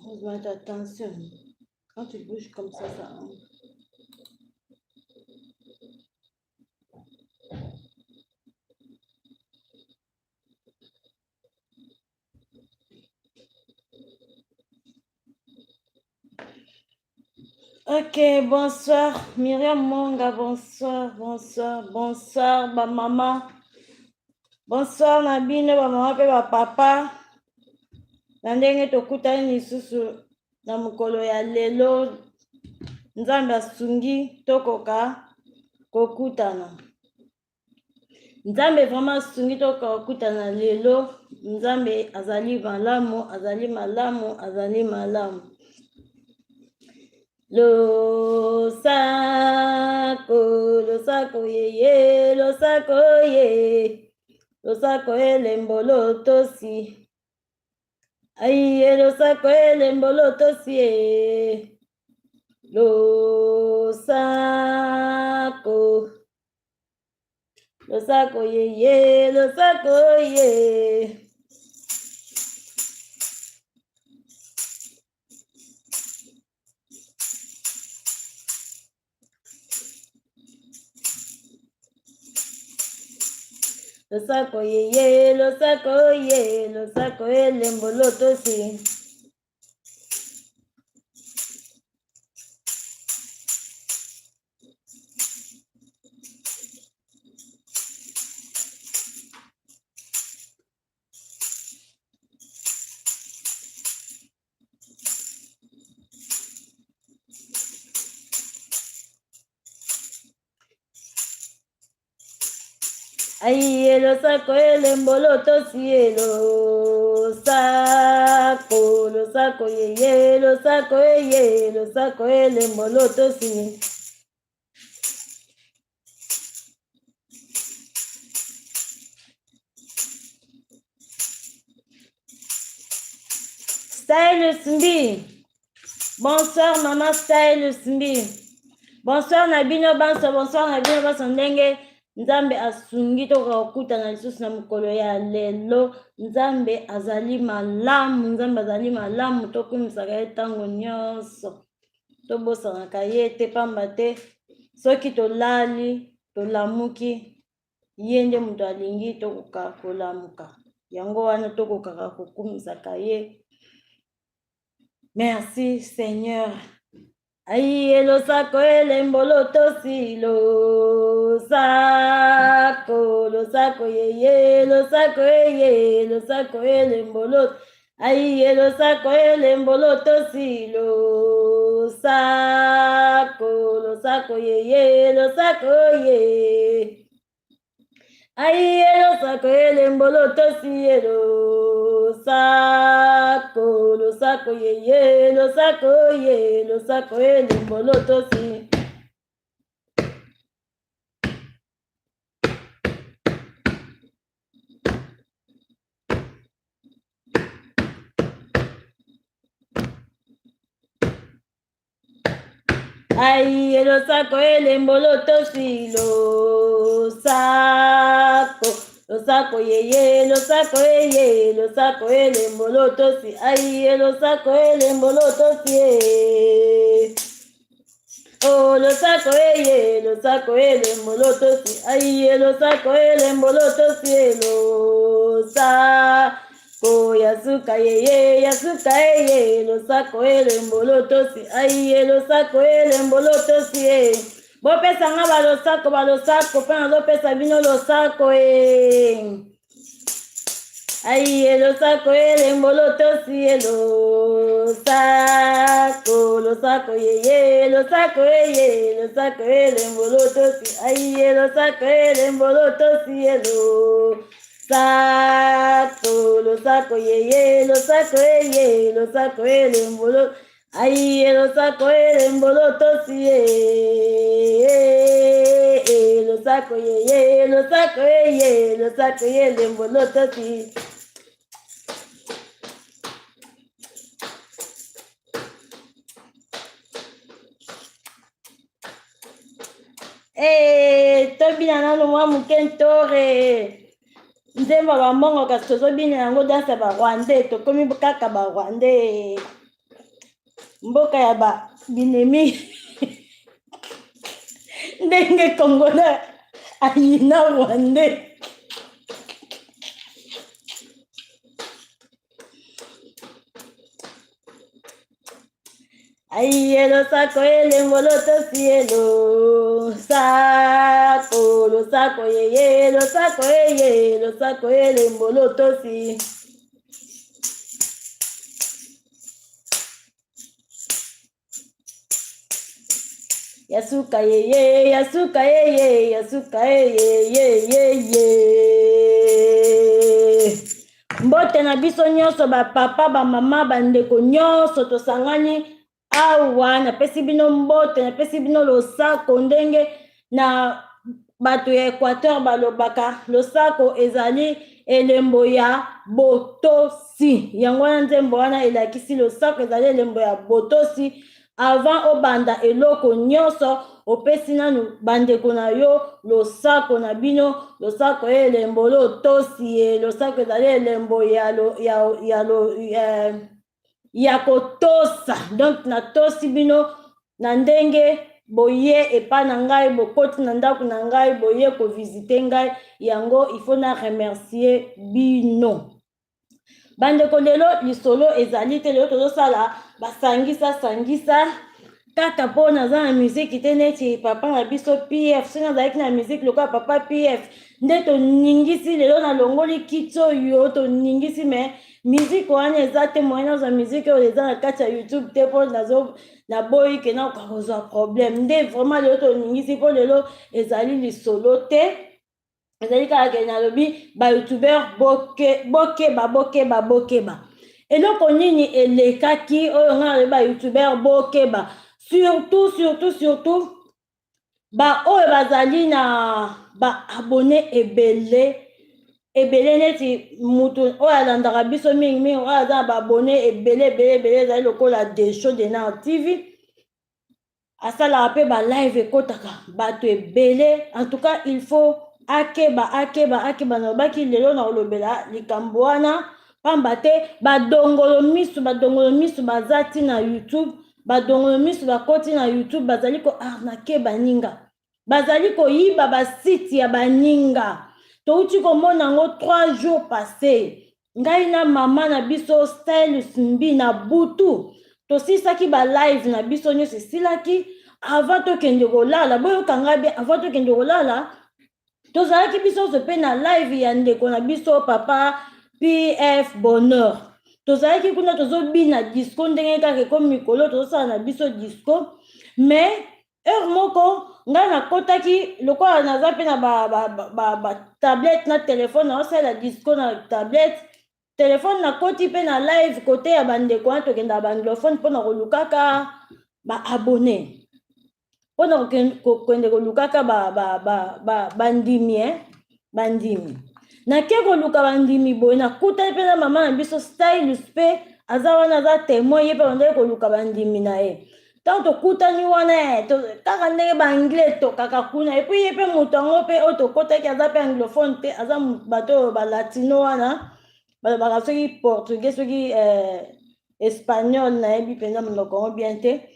Fais attention. Quand tu bouges comme ça. Ok, bonsoir. Myriam Monga, bonsoir, ba maman. Bonsoir Nabine, ba maman pe ba papa. Na ndenge tokutani lisusu na mokolo ya lelo. Nzambe asungi tokoka kokutana. Nzambe vraiment asungi tokoka kokutana lelo. Nzambe azali malamu, azali malamu. Lo sako ye, lo sako ye lembolo tosi. Aye, lo sako ye lembolo tosi ye. Lo sako ye, lo sako ye. Lo sako ye, lo sako ye lembolo tosi. Aye, lo sako ele mboloto si lo sako ye, lo sako ele mboloto si. Style Simbi. Bonsoir maman Style Simbi. Bonsoir Nabino Banso, bonsoir Nabino Banso ndenge. Nzambe asungi toka okutana lisusu na mokolo ya lelo. Nzambe azali malamu tokumisaka ye ntango nyonso. Tobosanaka ye te pamba te soki tolali tolamuki ye nde moto alingi tokoka kolamuka. Yango wana tokokaka kokumisaka ye. Merci Seigneur. Aïe, lo sako ele mboloto si lo sako ye, lo sako ele mboloto. Aïe, lo sako ele mboloto si lo sako ye, lo sako ye. Aïe, lo sako ele mboloto si lo sako ye, lo sako ele mboloto si. Aïe, lo sako ele mboloto si lo sako ye, lo sako ele mboloto si. Aïe, lo sako ele mboloto si. Oh, lo sako ye, lo sako ele mboloto si. Aïe, lo sako ele mboloto si. Lo sako yasuka ye, lo sako ele mboloto si. Aïe, lo sako ele mboloto si. Bopesa nga balosako, pena lopesa bino losako e. Aïe, lo sako ele mboloto si lo sako ye, lo sako ele mboloto si. Aïe, lo sako ele mboloto si lo sako ye, lo sako ele mboloto. Aïe, lo sako ele mboloto si lo sako ye, lo sako ele mboloto si. Tobina nano mwa mukentore. Nzemba ba mbongo kasi tozobina yango dansa ba Rwandais, tokomi kaka ba Rwandais. mboka ya ba binemi ndenge Congolais ayina Rwandais. Aïe, lo sako elembo lotosi elo sako, lo sako yeye, lo sako yeye, lo sako elembo lotosi. Yasuka yeye, yasuka yeye, yasuka yeye. Mbote na biso nyonso ba papa, ba mama, ba ndeko nyonso tosangani awa napesi bino mbote, napesi bino losako ndenge na bato ya Equateur balobaka losako ezali elembo ya botosi. Yango wana nzembo wana elakisi losako ezali elembo ya botosi. Avant obanda eloko nyonso opesi nanu bandeko na yo losako na bino, losako elembo lotosi, losako ezali elembo ya kotosa. Donc na tosi bino na ndenge boye epa na ngai, bokoti na ndako na ngai, boye ko visiter ngai, yango il faut na remercier bino. Bandeko lelo lisolo ezali te, lelo tozosala basangisa kaka po naza na musique te neti papa na biso PF. Soki nazalaki na musique lokola papa PF nde toningisi lelo na longoli kiti oyo toningisi, me musique wana eza te, moyen nazwa musique oyo eza na kati ya YouTube te po naboyi ke nakoka kozwa problème. Nde vraiment lelo toningisi po lelo ezali lisolo te, ezali kaka ke nalobi ba youtuber bokeba. Eloko nini elekaki oyo nga nalobi ba youtuber bokeba? Surtout ba oyo bazali na ba abonné ebele neti mutu oyo alandaka biso mingi oyo aza na ba abonné ebele ezali lokola Desho de Nord TV, asalaka mpe ba live ekotaka bato ebele. En tout cas il faut akeba nalobaki lelo na kolobela likambo wana, pamba te badongolo misu baza ti na YouTube, badongolo misu bakoti na YouTube bazali ko arnaquer baninga, bazali koyiba basite ya baninga. Touti komona yango 3 jours passé, ngai na mama na biso Style Simbi na butu tosisaki ba live na biso nyonso esilaki. Avant tokende kolala, boyoka ngai bien, avant tokende kolala tozalaki biso mpe na live ya ndeko na biso papa PF Bonheur. Tozalaki kuna tozobina disco ndenge kaka ekomi mikolo tozosala na biso disco. Mais heure moko ngai nakotaki lokola naza mpe na ba tablette na telefone, naosala disco na tablette telefone, nakoti mpe na live kote ya bandeko wana tokenda baanglophone mpona kolukaka ba abonné, mpona kokende kolukaka bandimi nake koluka bandimi boye. Nakutani mpe na mama na biso Style mpe aza wana, aza témoin ye mpe bandeki koluka bandimi na ye. Tant tokutani wana kaka ndenge baanglais tokaka kuna, epui ye mpe moto yango mpe oyo tokotaki aza mpe anglophone te, aza bato oyo balatino wana balobaka soki portugais soki espagnol, nayebi mpenza monoko yango bien te.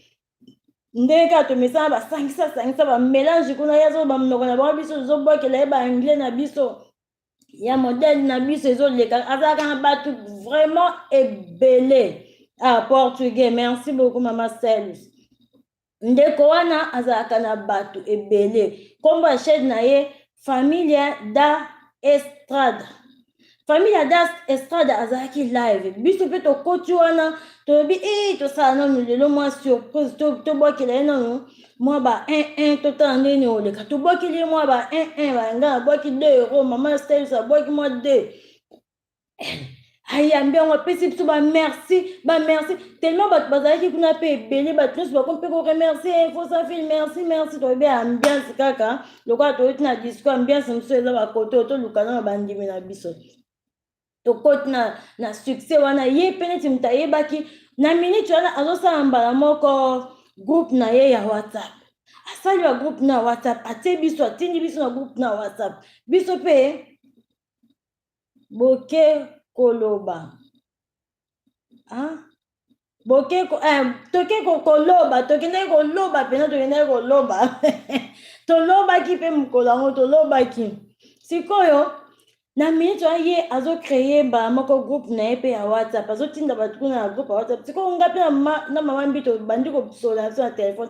Ndenge kaka tomesana basangisa bamélange kuna ya zo bamonoko na bango biso ezobwakela ye baanglais na biso ya modele na biso ezoleka, azalaka na bato vraiment ebele. Portugais, merci beaucoup mama Style. Ndeko wana azalaka na bato ebele. Kombo ya chaîne na ye Familia da Estrada. Familia da Estrada azalaki live, biso mpe tokoti wana toyebi tosala nanu lelo mwa surprise, tobwakela ye nanu mwa ba 1 totala ndenge oleka, tobwakeli ye mwa ba 1 banga abwaki 2 €, mama Style abwaki mwa 2. Ayambi yango apesi biso bamerci tellement bato bazalaki kuna mpe ebele, bato nyonso bakomi mpe koremercie Info Sans Fil, merci toyebi ambiance kaka lokola toyoti na disco. Ambiance mosusu eza bakote oyo toluka na bandimi na biso, tokoti na succès wana. Ye mpe neti moto ayebaki na minute wana azosala mbala moko groupe na ye ya WhatsApp, asali ba groupe na WhatsApp, atie biso, atindi biso na groupe na WhatsApp. Biso mpe boke koloba boke toke koloba tokende koloba pena tokende koloba tolobaki mpe mokolo yango tolobaki sikoyo na minute wana ye azocreye mbala moko groupe na ye mpe ya whatsapp azotinda bato kuna na groupe ya whatsapp sikoyo nga mpe na mama mbi tobandi kosola biso na telefone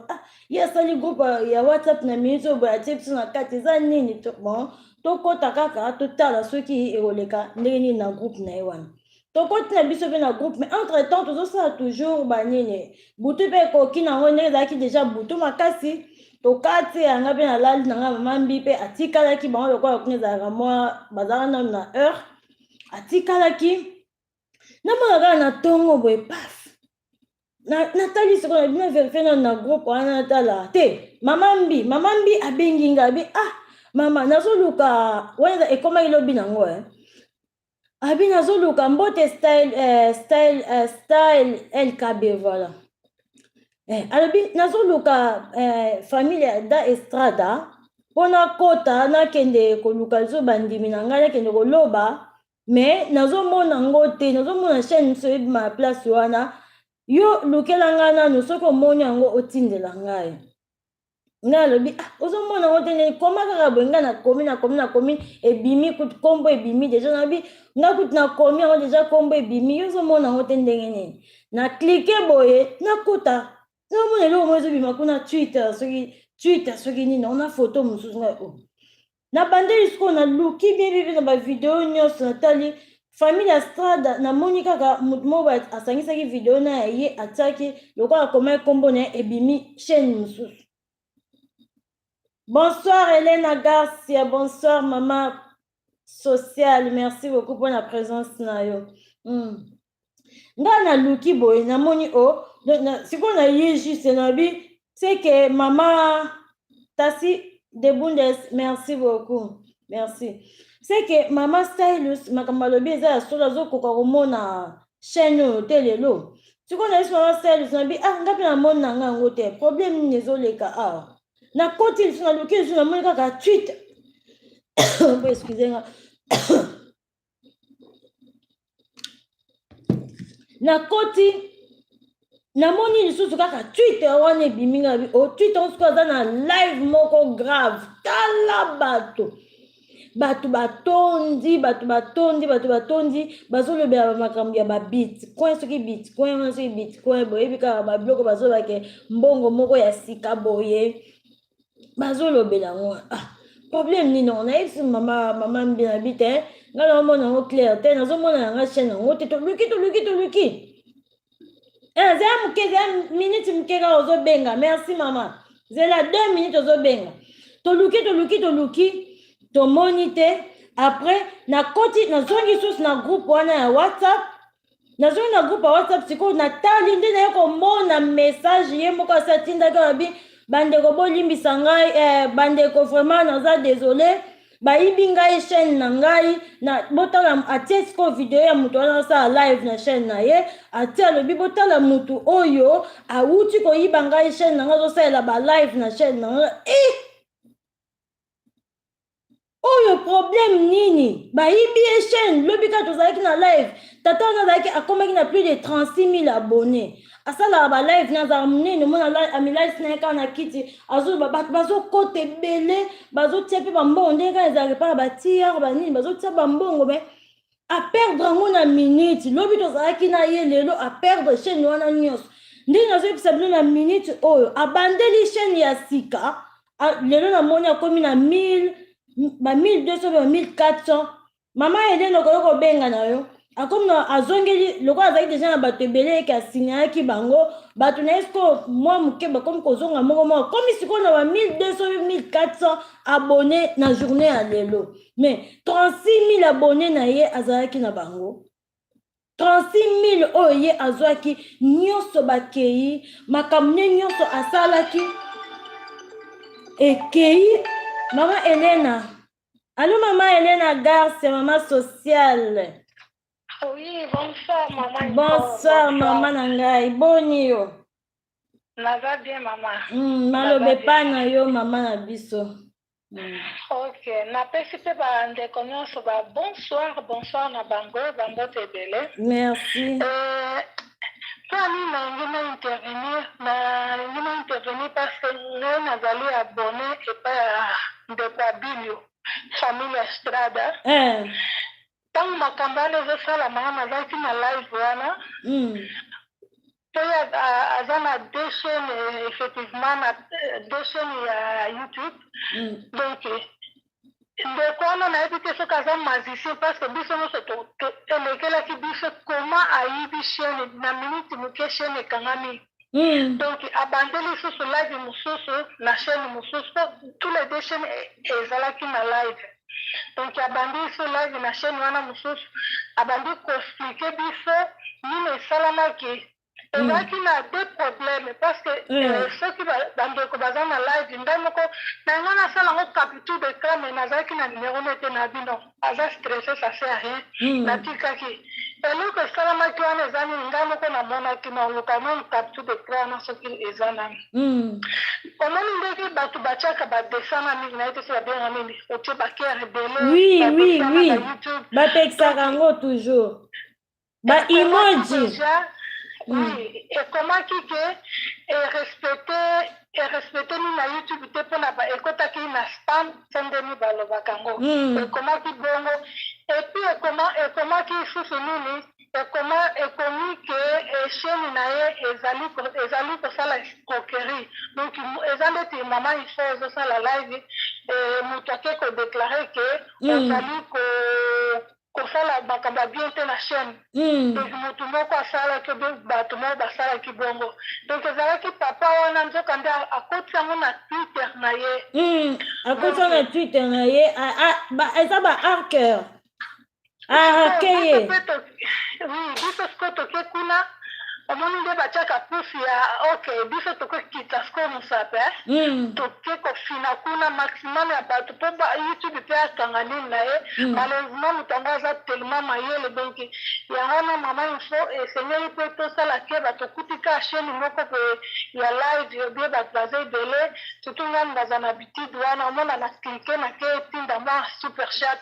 ye asali groupe ya whatsapp na minute oyo boye atie biso na kati eza nini bon tokɔta kaka totala soki ekoleka ndenge nini na groupe na ye wana tokoti na biso mpe na groupe mais entre temps tozosala toujours banini butu mpe ekoki nango ndenge ezalaki deja butu makasi tokati yanga mpe nalali nanga mama mbi mpe atikalaki bango lokola kuna ezalaka mwa bazalaka nano na heure atikalaki namona kaka na ntongo boye paf natali sikoyo na bino verifie nano na groupe wana natala te mama mbi abengi nga abi mama nazoluka wana ekomaki lobi nango abi nazoluka mbote style LKB voilà alobi nazoluka famille da estrada mpona kota nakende koluka liso bandimi na ngai nakende koloba me nazomona ngo te nazomona chaîne so ebima place wana yo lukela ngai nanu soki omoni yango otindela ngai ngai alobi ozomona ngo te ndeni koma kaka boye ngai nakomi ebimi kutu kombo ebimi deja nabi ngai kutu nakomi yango deja kombo ebimi yo ozomona ngo te ndenge nini na klike boye nakota nazomona eloko mo ezobima kuna twitter soki nini ona foto mosusu ngai na bandeli sikoyo naluki biebiebe na bavideo nyonso natali famille ya strada namoni kaka motu moko asangisaki video na ye atiaki lokola komaki kombo na ye ebimi chaîne mosusu. Bonsoir Hélène Garcia, bonsoir maman sociale, merci beaucoup pour la présence na yo. Nga na luki boy na moni siko na ye juste na bi c'est que maman Tassi de Bundes, merci beaucoup. Merci. C'est que maman Stylus makambo lobi eza sola zokoka komona chaîne telelo. Siko na maman Stylus na bi nga pe na mona nga ngo te problème nezoleka na koti liso na luki liso na moni kaka tweet excusez-moi na koti namoni lisusu kaka tweet wana ebimi nga bi tweet onsuku aza na live moko grave tala bato batondi bazolobela makambo ya babitcoin soki bitcoin wana soki bitcoin boyebi kaka babiloko bazolobake mbongo moko ya sika boye bazolobela yango problème nini nayebisi mama mbi na bi te ngai nazomona yango clair te nazomona yanga chaîne yango te toluki zela moke zela minute moke kaka ozobenga merci mama zela 2 minutes ozobenga toluki tomoni te après nakoti nazongi susu na groupe wana ya whatsapp sikoyo natali nde naye komona message ye moko asi atindaki abi bandeko bolimbisa ngai bandeko vraiment naza désolé bayibi ngai chaîne na ngai botala atie sikoyo video ya moto wana osala live na chaîne na ye atie alobi botala motu oyo awuti koyiba ngai chaîne na ngai azosalela balive na chaîne na ngai oyo problème nini bayibi ye chaîne lobi kaka tozalaki na live tata wana azalaki akomaki na plus de 36 000 abonnés asalaka balive na azalaka monene omona amilisi na ye kaka na kiti bato bazokota ebele bazotia mpe bambongo ndenge kaka ezalaka mpaka batiare banini bazotia bambongo me aperdre yango na minute lobi tozalaki na ye lelo aperdre chaîne wana nyonso ndenge nazoyebisa bino na minute oyo abandeli chaîne ya sika lelo namoni akomi na 1200 1400 mama Hélène okoki kobenga na yo akomi na azongeli lokola azalaki deja na bato ebele eke asinyaki bango bato na ye sikoyo mwa moke bakomi kozonga moko akomi sikoyo na ba 1200 1400 abone na journée ya lelo mais 36 000 abone na ye azalaki na bango 36 000 oyo ye azwaki nyonso bakei makambo ne nyonso asalaki ekei mama Elena. Allô maman Elena Garcia, maman sociale. Oui, bonsoir maman. Bonsoir maman Nangai. Boni yo. Naza bien maman. Malobe pa na yo maman na biso. Ok, napesi pe ba ndeko nyonso ba bonsoir na bango tebele. Merci. intervenir parce que nous avons abonné et pas de Babilio, famille Estrada. Tant que ma campagne est ça, la maman m'a dit na live wana. Puis azana deux chaînes effectivement deux chaînes YouTube. Donc ndeko wana nayebi te soki aza magicien parce que biso nyonso elekelaki biso comment ayibi chaîne na minute moke chaîne ekangami. Donc abandeli lisusu live mosusu na chaîne mosusu tous les deux chaînes ezalaki na live. Donc abandi so live na chaîne wana mosusu abandi koexplike biso nini esalamaki. Ezalaki na deux problèmes parce que soki bandeko baza na live ngai moko na nga nasala yango capture d'écran mais nazalaki na numéro nete na bino aza stressé ça sert à rien natikaki eloko esalamaki wana eza nini ngai moko namonaki na oluka nani capture d'écran wana soki eza nani omoni ndeki bato batiaka badessin na mingi na ye te so babenga nini otie bakere ebele bapekisaka yango toujours baemoji. Oui, et comment qui est respecté ni na YouTube te pona ba ekotaki na spam sendeni balobakango et comment qui bongo et puis comment qui sous nini et comment ekomi que chaîne na ye ezali ko sala escroquerie donc ezaleti maman il faut ça la live et mutake ko déclarer que ezali kosala bakamba bien te na chaîne donc motu moko asalaki bato moko basalaki bongo donc ezalaki papa wana nzoka nde akoti yango na Twitter na ye akoti yango na Twitter na ye eza baarker arake ye biso siko toke kuna omoni nde batiaka pusi ya ok biso tokokita siko mosape toke kofina kuna maximum ya bato mpo YouTube mpe akanga nini na ye malheureusement moto yango aza tellement mayele donc yango na mama info esengeli mpe tosala ke bato kutika chaîne moko pe ya live obie bato baza ebele surtout ngani baza na bitide wana omona na klike na ke etinda mwa super chat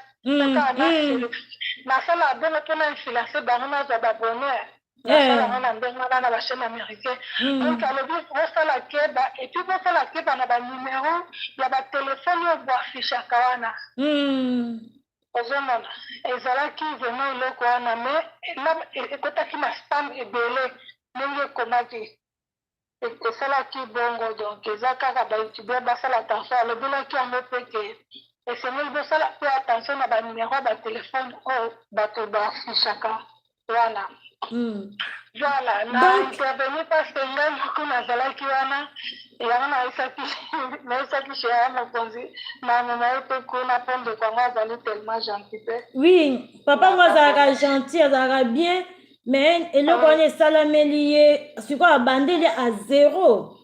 nasala bongo mpona influence bango nazwa babonere nasala ngo na ndenge wana na bachaîne américain donc alobi bosala keba epuis bosala keba na banumero ya batelefone oyo boafishaka wana ozomona ezalaki vraiment eloko wana mais ekotaki na spam ebele ndenge ekomaki esalaki bongo donc eza kaka bayoutubeur basala attention alobelaki yango mpe ke esengeli bosala mpe attention na banumero ya batelefone oyo bato baafishaka wana voilà na intervenir parce que ngai moko nazalaki wana yango naisaki shea mokonzi na mema ye mpe kuna mpo ndeko yango azali tellement gentil te oui papa ngo azalaka gentil azalaka bien mais eloko wana esalameli ye sikoyo abandeli a zéro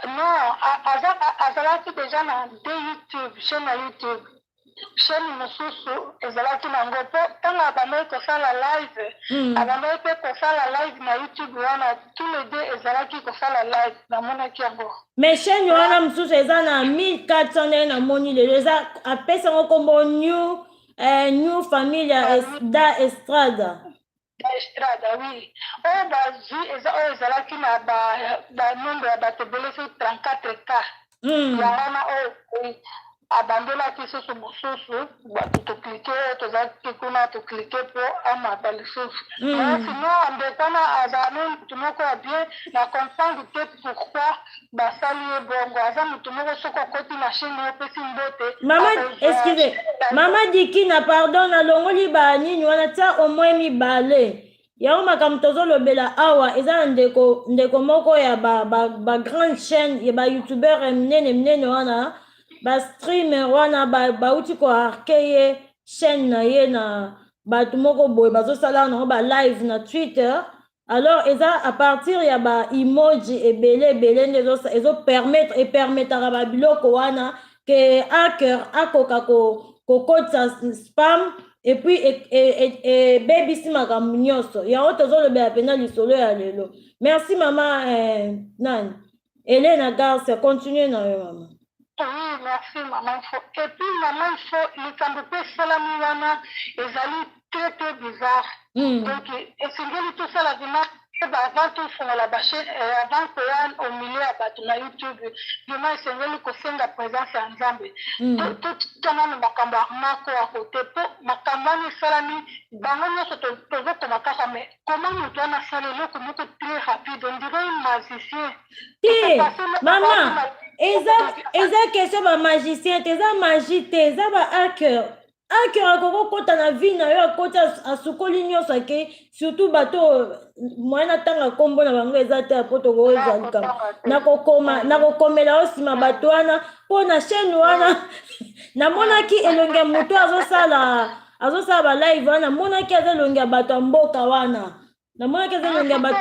non azalaki déjà na de YouTube chaîne na YouTube chaîne mosusu ezalaki nango mpo ntango abandaki kosala live abandaki mpe kosala live na YouTube wana tous les deux ezalaki kosala live namonaki yango mais chaîne wana mosusu eza na 1400 ndenge namoni lelo eza apesa yango nkombo new famille da Estrada oui oyo bazwi eza oyo ezalaki na banombre ya bato ebele so 34k yango wana oyo abandelaki susu mosusu bato toklike oyo tozalaki kuna toklike mpo amata lisusu sinon ndeko wana azala motu moko ya bien na comprendre te pourquoi basali ye bongo aza motu moko soki okoti na chaîne opesi mbote mama dikina pardon nalongoli banini wana tia au moins mibale yango makambo tozolobela awa eza na ndeko moko ya grande chaîne ya bayoutubeur minene wana bastreamer wana bauti koarke ye chaîne na ye na bato moko boye bazosala nango balive na Twitter alors eza a partir ya baemoji ebele nde epermetaka babiloko wana ke hacker akoka kokotisa spam epuis ebebisi makambo nyonso yango tozolobela mpena lisolo ya lelo merci mama nani Elena Garcia continue na yo mama. Oui, merci maman. Et puis maman, il faut les salami wana ezali très bizarre. Donc essengeli tout ça la vraiment avant tout fongola bachaine avant koya au milieu ya bato na youtube vraiment esengeli kosenga présence ya nzambe totanana makambo arnako ya kote mpo makambo wana esalami bango nyonso tozokoma kaka mais comment moto wana asala eloko moko très rapide on dirait magicien mama eza question bamagicien te eza magie te eza bahacker akera akokokota na vie na yo akoti asukoli nyonso ake surtout bato moye natanga nkombo na bango eza te po tokoezalika nakokomela yo nsima bato wana mpo na chaîne wana namonaki elongi ya moto azosala balive wana namonaki aza elongi ya bato ya mboka wana namonaki aza elongi ya bato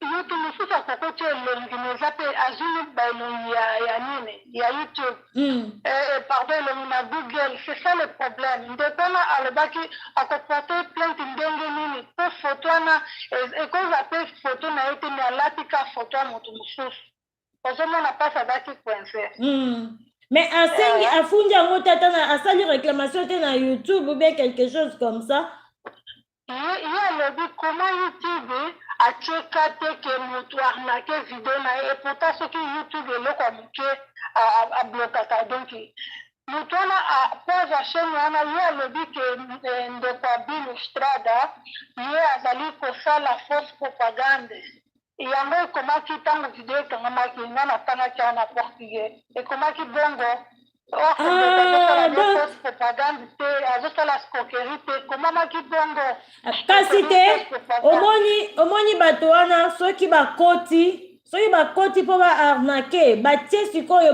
youtube mosusu akokoti elongi meza mpe azwi baelongi ya nini ya youtube pardon elongi na google c'est ça le problème ndeko wana alobaki akoporte plainte ndenge nini mpo foto wana ekoza mpe foto na ye te me alati ka foto ya moto mosusu ozomona mpasi azaki coince mais asengi afundi yango te ata asali réclamation te na youtube ou bien quelque chose comme ça ye alobi comment youtube atieka te ke moto arnake video na ye pourtant soki youtube eloko ya moke ablokaka donc moto wana apose chaîne wana ye alobi ke ndeko ya Bill Strada ye azali kosala fausse propagande yango ekomaki ntango video ekangamaki nga natangaki wana portugais ekomaki bongo propagande te azosala skokeri te komamaki bongo kasi te omoni bato wana soki bakoti mpo baarnake batie sikoyo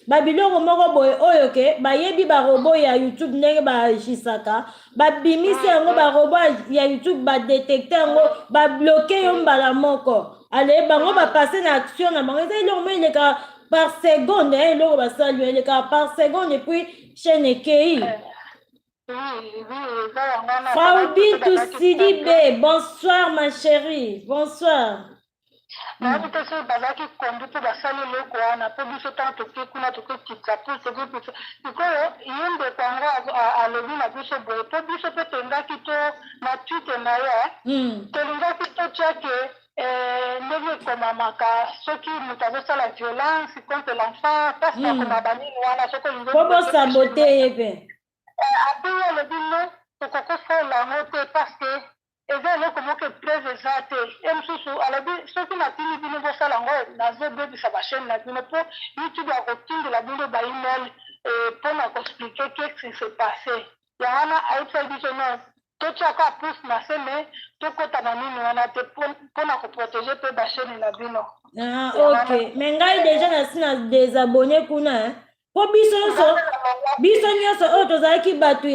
babiloko moko boye oyo ke bayebi barobo ya youtube ndenge baajisaka babimisi yango barobo ya youtube badetekte yango babloke yo mbala moko ale bango bapase na action na bango eza eloko mo eleka par seconde eloko basali eleka par seconde epuis chaîne ekei Faubintou Sidibe, bonsoir ma chérie, bonsoir. nayebi te soki bazalaki kondi mpo basali eloko wana mpo biso ntango toke kuna tokokita mpo sikoyo ye ndeko yango alobi na biso boye mpo biso mpe tolingaki to na twite na ye tolingaki totiake ndenge ekomamaka soki moto azosala violence contre l'enfant mpasi bakoma banini wana soki olingi po bosabote ye mpe ape ye alobi no tokokosala yango te parce que eza eloko moko preuve eza te ye mosusu alobi soki natindi bino bosala yango nazobebisa bachaîne na bino mpo youtube akotindela bino baemail mpona koexplike qu'est-ce qui s'est passé yango wana ayebisaki biso non totiaka pouce na se me tokota na nini wana te mpona koprotege mpe bachaîne na bino ok me ngai deja nasi na désabonné kuna po biso nyonso oyo tozalaki bato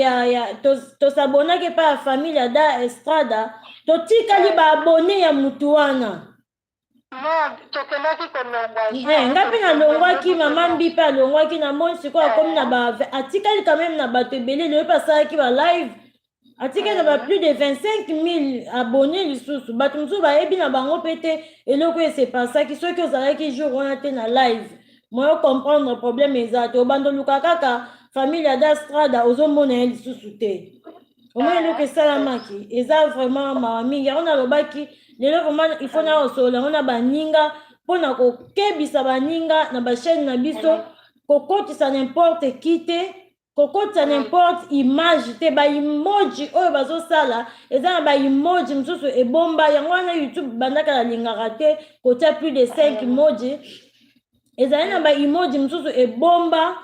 tosabonaki mpa ya famille ya Da Estrada totikali baabone ya mutu wana tokendaki kolongwa nga mpe nalongwaki mama mbi mpe alongwaki na moni sikoyo akomi na atikali quand même na bato ebele lelo mpe asalaki balive atikali na plus de 25 000 abonné lisusu bato mosusu bayebi na bango mpe te eloko esepasaki soki ozalaki jour wana te na live moyo comprendre problème eza te obanda oluka kaka famille ya Da Estrada ozomona ye lisusu te omoi eloko esalamaki eza vraiment mawa mingi yango nalobaki lelo vraiment il faut na osola yango na baninga mpona kokebisa baninga na bachaîne na biso kokotisa n'importe qui te kokotisa n'importe image te baimoji oyo bazosala eza na baimoji mosusu ebomba yango wana youtube bandaka nalingaka te kotia plus de 5 emoji ezali na baimoji mosusu ebomba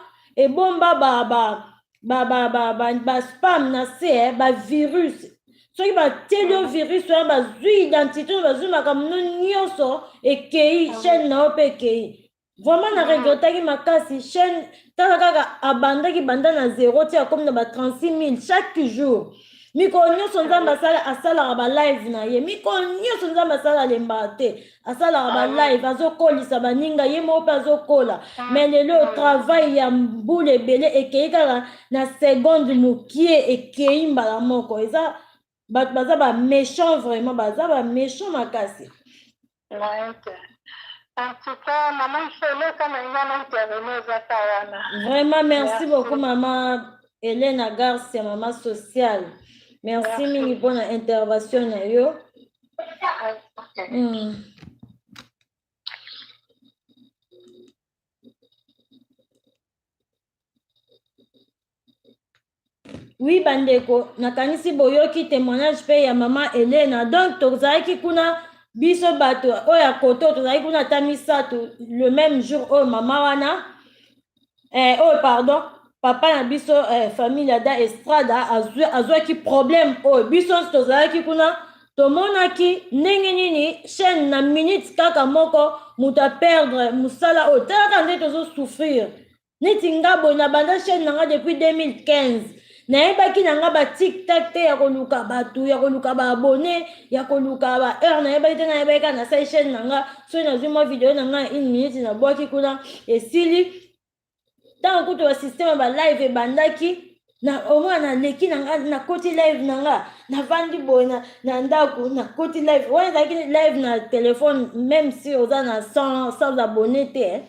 baspam na se bavirus soki batieli yo virus wana bazwi identité oyo bazwi makambo nyonso ekei chaîne na yo mpe ekei vraiment na regretaki makasi chaîne tala kaka abandaki banda na 0 ti akomi na ba 36 000 chaque jour mikolo nyonso nzambe asalaka balive na ye mikolo nyonso nzambe asala alembaka te asalaka balive azokolisa baninga ye moko mpe azokola mais lelo travail ya mbula ebele ekei kaka na seconde mokie ekei mbala moko eza bato baza baméchant vraiment baza baméchant makasi En tout cas, maman, il faut le quand même intervenir à vraiment, merci beaucoup, maman Hélène Garcia, maman sociale. Merci mingi pour l'intervention. Oui, bandeko, nakanisi boyoki témoignage pe ya mama Elena. Donc, tozalaki kuna biso bato oya koto, tozalaki kuna ata misato le même jour oyo mama wana. Pardon, papa na biso famille ada Estrada azwaki problème oyo biso tozalaki kuna tomonaki ndenge nini chaîne na minute kaka moko moto aperdre mosala oyo talaka nde tozosouffrir neti nga boye na banda chaîne na nga depuis 2015 nayebaki na nga batiktak te ya koluka bato ya koluka baabone ya koluka baheure nayebaki te nayebaki kaka nasali chaîne na nga soki nazwi mwa video na nga 1 minute nabwaki kuna esili ntango kutu basysteme balive ebandaki omwa naleki nakoti live na nga navandi boye na ndako nakoti live wana ezalaki live na telefone même si oza na 100 abone te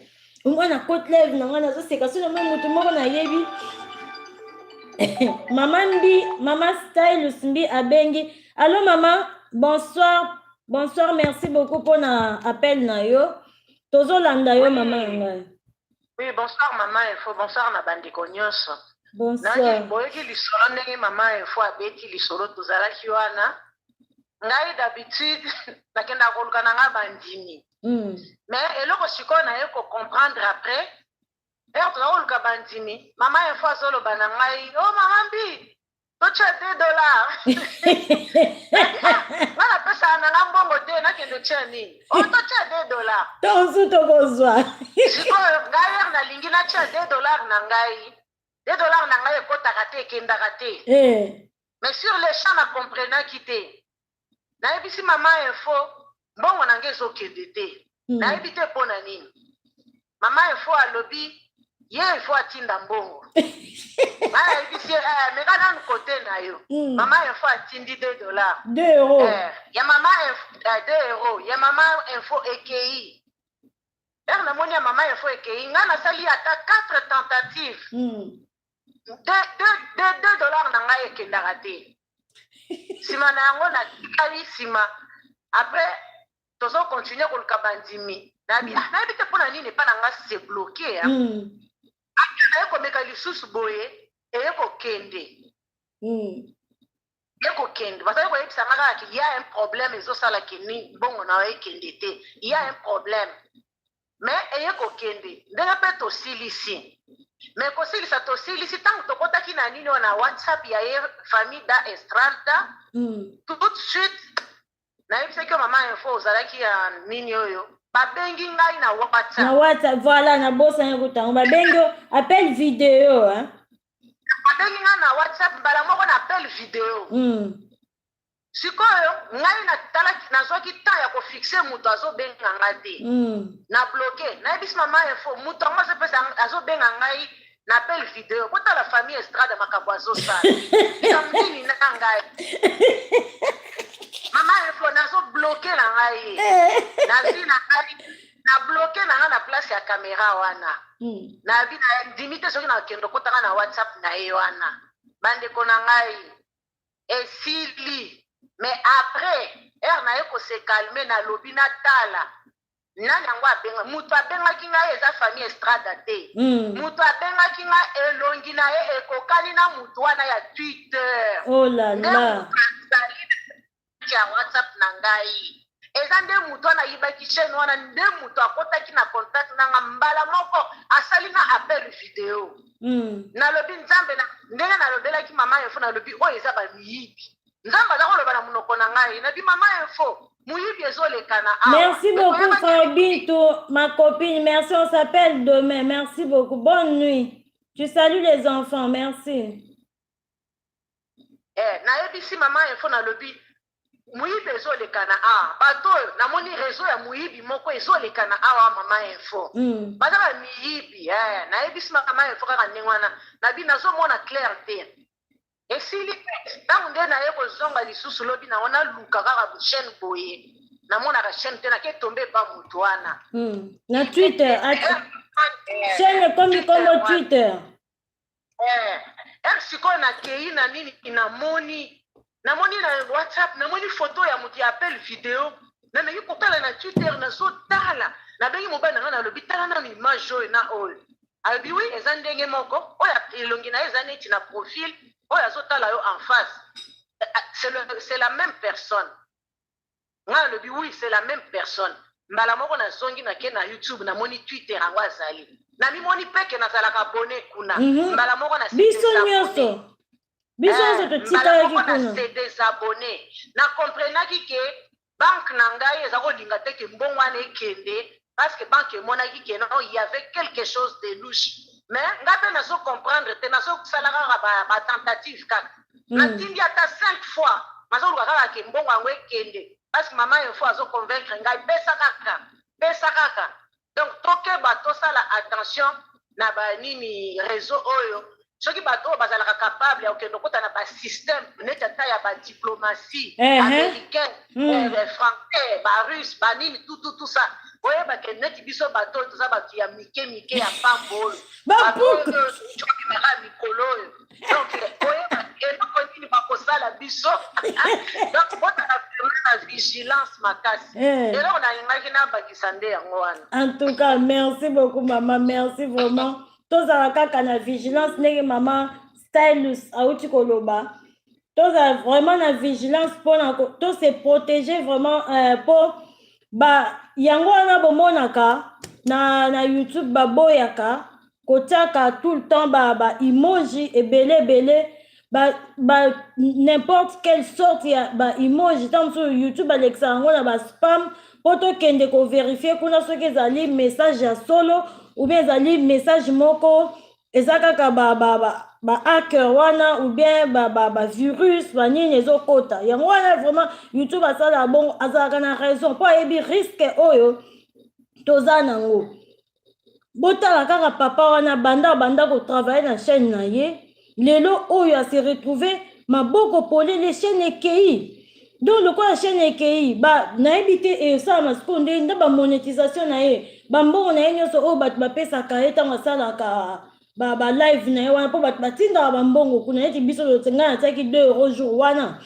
omwa nakoti live na nga nazoseka so namoi motu moko nayebi mama Stylus Mbi abengi. Allô maman, bonsoir, merci beaucoup pour na appel na yo. Tozolanda yo maman ngai. Oui, bonsoir maman Info, bonsoir na bandeko nyonso. Bonsoir. Naki boyeki lisolo ndenge maman Info abeti lisolo tozalaki wana. Ngai d'habitude nakenda koluka na nga bandimi. Mais eloko sikoyo na ye ko comprendre après. Ero tozakoluka bandimi, maman Info azoloba na ngai, oh maman Mbi, totia $2. Ngana pesa na nga mbongo te nakende tia nini? Oh totia $2. Tozu tokozwa. Sikoyo ngai ero nalingi natia $2 na ngai. $2 na ngai ekotaka te ekendaka te. Mais sur les champs na comprenaki te. Nayebisi maman Info, mbongo na ngai ezokende te. Nayebi te mpo na nini. Maman Info alobi ye Info atinda mbongo. Nayebisi meka nanu kote na yo. Maman Info atindi $2. €2. Ya maman Info €2. Ya maman Info ekei. Namoni ya maman Info ekei. Nga nasali ata 4 tentatives. $2 na ngai ekendaka te. Sima na yango natikali sima. Après tozo continue koluka bandimi. Nayebi te mpona nini epa na nga se bloqué. Naye komeka lisusu boye eye kokende. Ye kokende. Basali koyebisa nga kaka il y a un problème ezosalaki nini bongo na yo ekende te. Il y a un problème. Mais eye kokende. Ndenge mpe tosilisi. Mais kosilisa tosilisi ntango tokotaki na nini na WhatsApp ya ye famille da Estrada. Tout de suite nayebisaki yo maman Info ozalaki ya nini oyo. Babengi ngai na WhatsApp. Na WhatsApp, voilà, na bosa ya kutango. Babengi appel vidéo, hein. Babengi ngai na WhatsApp, mbala moko na appel vidéo. Sikoyo, ngai natalaki nazwaki temps ya kofixe mutu azobenga ngai te. Na bloqué. Nayebisi maman Info, mutu ango azobenga ngai na appel vidéo. Kota la famille Estrada makambo azosala. Ikamdini na ngai. Maman Info nazo bloqué na ngai. Nazi na ngai na bloqué na nga na place ya caméra wana. Na bi na dimite soki na kendo kotanga na WhatsApp na ye wana. Bandeko na ngai esili. Mais après, na ye ko se calmer na lobi na tala. Nani yango abenga mutu abengaki ngai eza famille Estrada te. Mutu abengaki ngai elongi na ye ekokani na mutu wana ya Twitter. Oh là là. Ya WhatsApp na ngai. Eza nde mutu wana yibaki chaîne wana nde mutu akotaki na contact na nga mbala moko asali na appel vidéo. Na lobi nzambe na ndenge na lobelaki maman Info na lobi oyo eza ba miyibi. Nzambe azakoloba na munoko na ngai na bi maman Info muyibi ezolekana. Merci beaucoup Frère Bintou, ma copine. Merci, on s'appelle demain. Merci beaucoup. Bonne nuit. Tu salues les enfants. Merci. Nayebisi maman Info na lobi muyibi ezolekana bato namoni réseau ya muyibi moko ezolekana awa maman Info. Baza ba miyibi nayebisi maman Info kaka ndenge wana nabi nazomona clair te. Esili ntango nde naye kozonga lisusu lobi na wana luka kaka chaîne boye namonaka chaîne te nake tombe pa mutu wana. Na Twitter chaîne comme Twitter. Sikoyo nakei na nini namoni namoni na WhatsApp namoni photo ya mutu appel vidéo na mengi kotala na Twitter na so tala na bengi mobile na ngana lobi tala na image oyo na oyo albi oui eza ndenge moko oya elongi na eza neti na profil oya so tala yo en face c'est la même personne ngana lobi oui c'est la même personne mbala moko na zongi na ke na YouTube na moni Twitter yango azali na mimoni peke na zalaka abonné kuna mbala moko na biso nyonso se désabonné na comprenaki ke banque na ngai eza kolinga te ke mbongo wana ekende parce que banque emonaki ke non il y avait quelque chose de louche mais nga mpe nazo comprendre te nazo kusala kaka batentative kaka natindi ata 5 fois nazoluka kaka ke mbongo yango ekende parce que mama une fois azo convaincre ngai pesa kaka donc tokeba tosala attention na banini réseau oyo soki bato oyo bazalaka capable ya okende okota na basystème neti ata ya badiplomatie américaine français barusse banini tout ça oyebake neti biso bato oyo toza bato ya mike ya pambo oyo bato oyo okimaka mikolo oyo donc oyebake eloko nini bakosala biso donc botaka na vigilance makasi eloko nalingaki nabakisa nde yango wana. En tout cas merci beaucoup maman, merci vraiment. Tozala kaka na vigilance ndenge mama Stylus auti koloba tozala vraiment na vigilance pona to se protéger vraiment po ba yango wana bomonaka na YouTube baboyaka kotiaka tout le temps ba emoji ebele n'importe quelle sorte ya ba emoji tant sur YouTube alexa yango na ba spam po to kende ko vérifier kuna soki ezali message ya solo ou bien ezali message moko eza kaka ba hacker wana ou bien ba virus banini ezokota yango wana vraiment YouTube asala bon azalaka na raison po ayebi risque oyo toza nango botala kaka papa wana banda kotravaille na chaîne na ye lelo oyo ase retrouvé maboko polele chaîne ekei donc lokola chaîne ekei nayebi te esala masiko nde nde bamonétisation na ye bambongo na ye nyonso oyo bato bapesaka ye ntango asalaka live na ye wana mpo bato batindaka bambongo kuna neti biso lotenga natiaki 2 € jour wana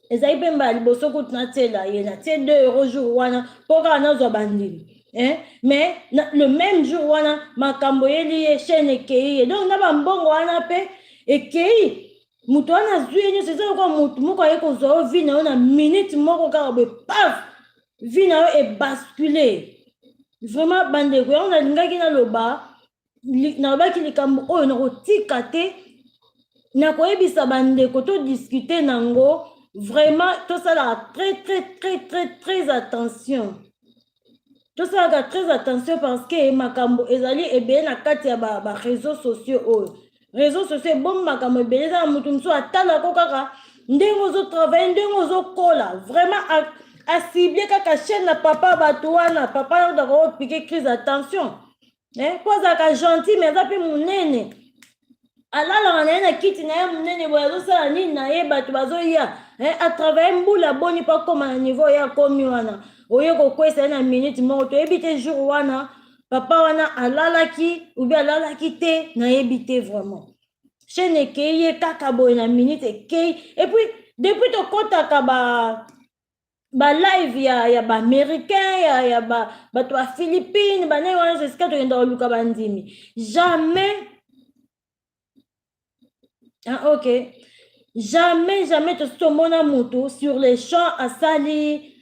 ezali mpe mbala liboso kutu natiela ye natie 2 € jour wana mpo kaka nazwa bandimi mais le même jour wana makambo yeli ye chaîne ekei ye donc na bambongo wana mpe ekei mutu wana zwi ye nyonso eza lokola mutu moko aye kozwa yo vi na yo na minute moko kaka boye paf vi na yo ebascule vraiment bandeko yango nalingaki nalobaki likambo oyo nakotika te nakoyebisa bandeko todiskute nango vraiment tosalaka très attention tosalaka très attention parce que makambo ezali ebele na kati ya baréseaux sociaux oyo réseaux sociaux ebombi makambo ebele eza na mutu mosusu atalako kaka ndenge ozotravaille ndenge ozokola vraiment asible kaka chaîne na papa bato wana papa naotaka opike crise attention po azalaka gentil mais aza mpe monene alalaka na ye na kiti na ye monene boye azosala nini na ye bato bazoya atravaille mbula boni mpo akóma na niveau ye akómi wana oye kokwesa ye na minute moko toyebi te jour wana papa wana alalaki ou bien alalaki te nayebi te vraiment chaîne ekei ye kaka boye na minute ekei et puis depuis tokɔtaka live ya baaméricain ya bato ya philippine banai wana esika tokenda koluka bandimi jamais jamais tosi tomona moto sur les champs asali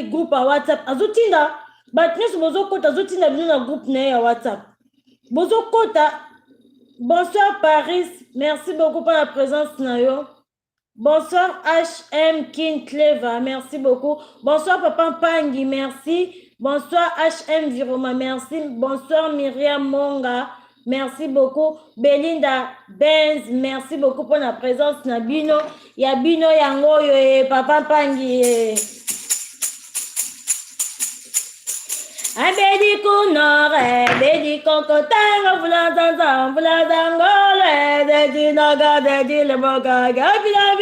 groupe ya WhatsApp azotinda bato nyonso bozokota azotinda bino na groupe na ye ya WhatsApp bozokota. Bonsoir Paris, merci beaucoup pour la présence Nayo. Bonsoir HM King Cleva, merci beaucoup. Bonsoir Papa Pangi, merci. Bonsoir HM Viroma, merci. Bonsoir Myriam Monga, merci beaucoup. Belinda Benz, merci beaucoup pour la présence Nabino. Yabino Yango Papa Pangi. Abedi kunore, bedi kokotanga, vulatangole, dedi naga, dedi leboga, gabila,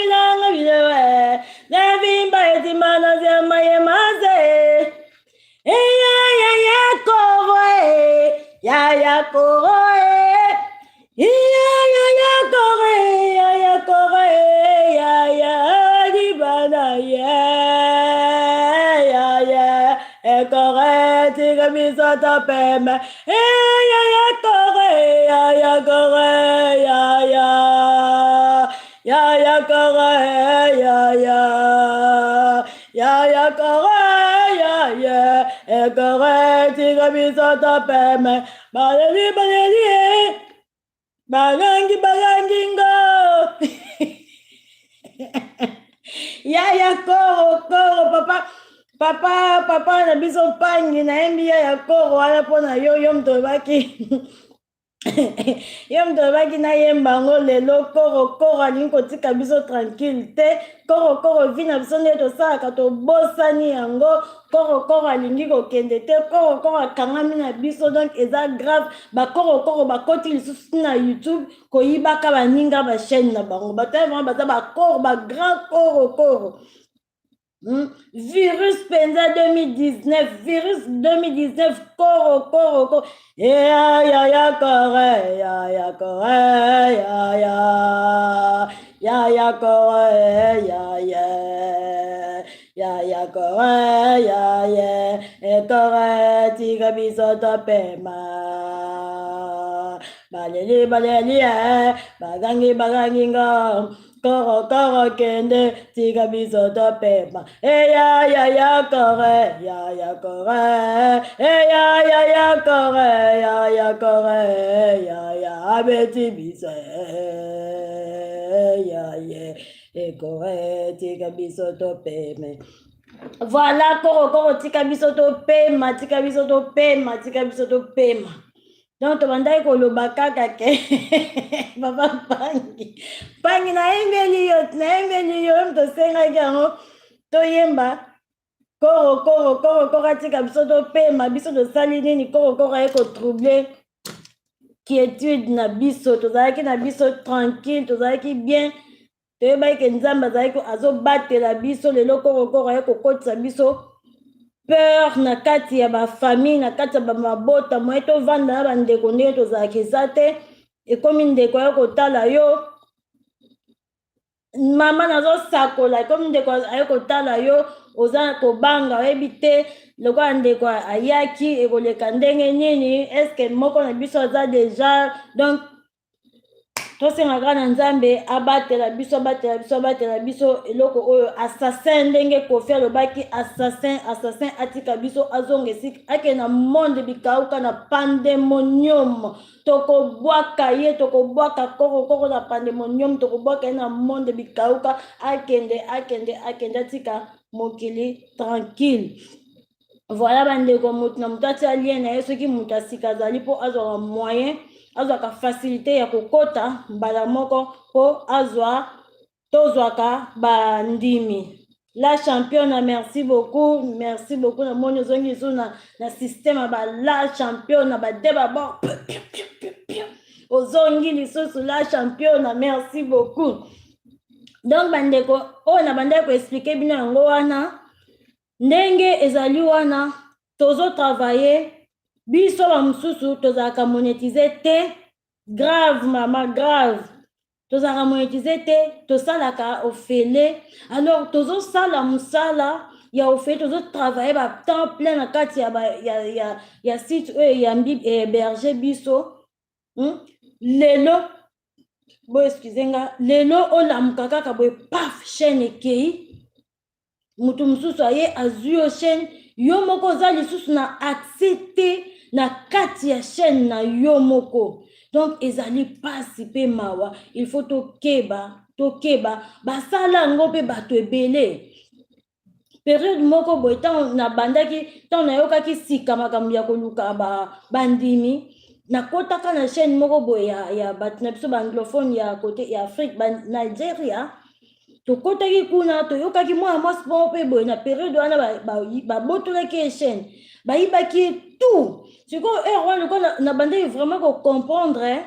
vilewe, nevimba etimana zema yemaze. Ya kore, ya kore, ya kore, ya Ekore tika biso to pema. Ya kore ya kore ya kore ya kore ekore tika biso to pema. Baleli bagangi ngo. Ya koro papa na biso pangi na embi ya koro wala pona yo mtobaki. Yo mtobaki na yemba ngo lelo koro alingi kotika biso tranquille te. Koro vina biso nde tosala to bosani yango. Koro alingi kokende te. Koro akangami na biso donc eza grave. Ba koro bakoti lisusu na YouTube koyibaka baninga ba chaîne na bango. Bataye vraiment baza ba koro ba grand koro. Virus penza 2019 virus 2019 koro ya kore ya kore ya kore ya kore ekore tika biso to pema baleli bagangi ngo koro kende tika biso to pema ya kore ya kore ya kore ya abeti biso ekore tika biso to pema. Voilà koro tika biso to pema donc tobandaki koloba kaka ke papa pangi na embeli yo tosengaki yango toyemba koro atika biso topema biso tosali nini koro aye kotrouble quiétude na biso tozalaki na biso tranquille tozalaki bien toyebaki ke nzambe azalaki azobatela biso lelo koro aye kokotisa biso peur na kati ya bafamille na kati ya bamabota moye tovanda na bandeko ndenge tozalaki eza te ekomi ndeko aye kotala yo mama nazosakola ekomi ndeko aye kotala yo oza kobanga oyebi te lokola ndeko ayaki ekoleka ndenge nini eske moko na biso aza deja donc tosengaka na nzambe abatela biso eloko oyo assassin ndenge Kofi alobaki assassin atika biso azonga esika ake na monde bikauka na pandemonium tokobwaka ye tokobwaka koro na pandemonium tokobwaka ye na monde bikauka akende atika mokili tranquille. Voilà bandeko mutu na mutu atia lien na ye soki mutu asika azali mpo azwaka moyen azwaka facilité ya kokota mbala moko po tozwaka bandimi. La championne, merci beaucoup na moni ozongi so na système ba la championne ba deba bon ozongi lisusu la championne, merci beaucoup. Donc bandeko na bandeko expliquer bino yango wana ndenge ezali wana tozo travailler biso ba mususu tozaka monétiser te grave mama grave tozaka monétiser te tosalaka ofele alors tozo sala musala ya ofele tozo travailler ba temps plein na kati ya site ya berger biso lelo bo excusez-nga lelo olamuka kaka boye paf chaîne ekei mutu mususu aye azwi yo chaîne yo moko oza lisusu na accès te na kati ya chaîne na yo moko donc ezali pasi pe mawa il faut tokeba basala yango mpe bato ebele période moko boye ntango nayokaki sika makambo ya koluka bandimi nakotaka na chaîne moko boye ya bato na biso baanglophone ya kote ya Afrique Nigeria tokotaki kuna toyokaki mwana mwasi moko mpe boye na période wana babotolaki chaîne bayibaki tout sikoyo heure wana lokola na bandeki vraiment kocomprendre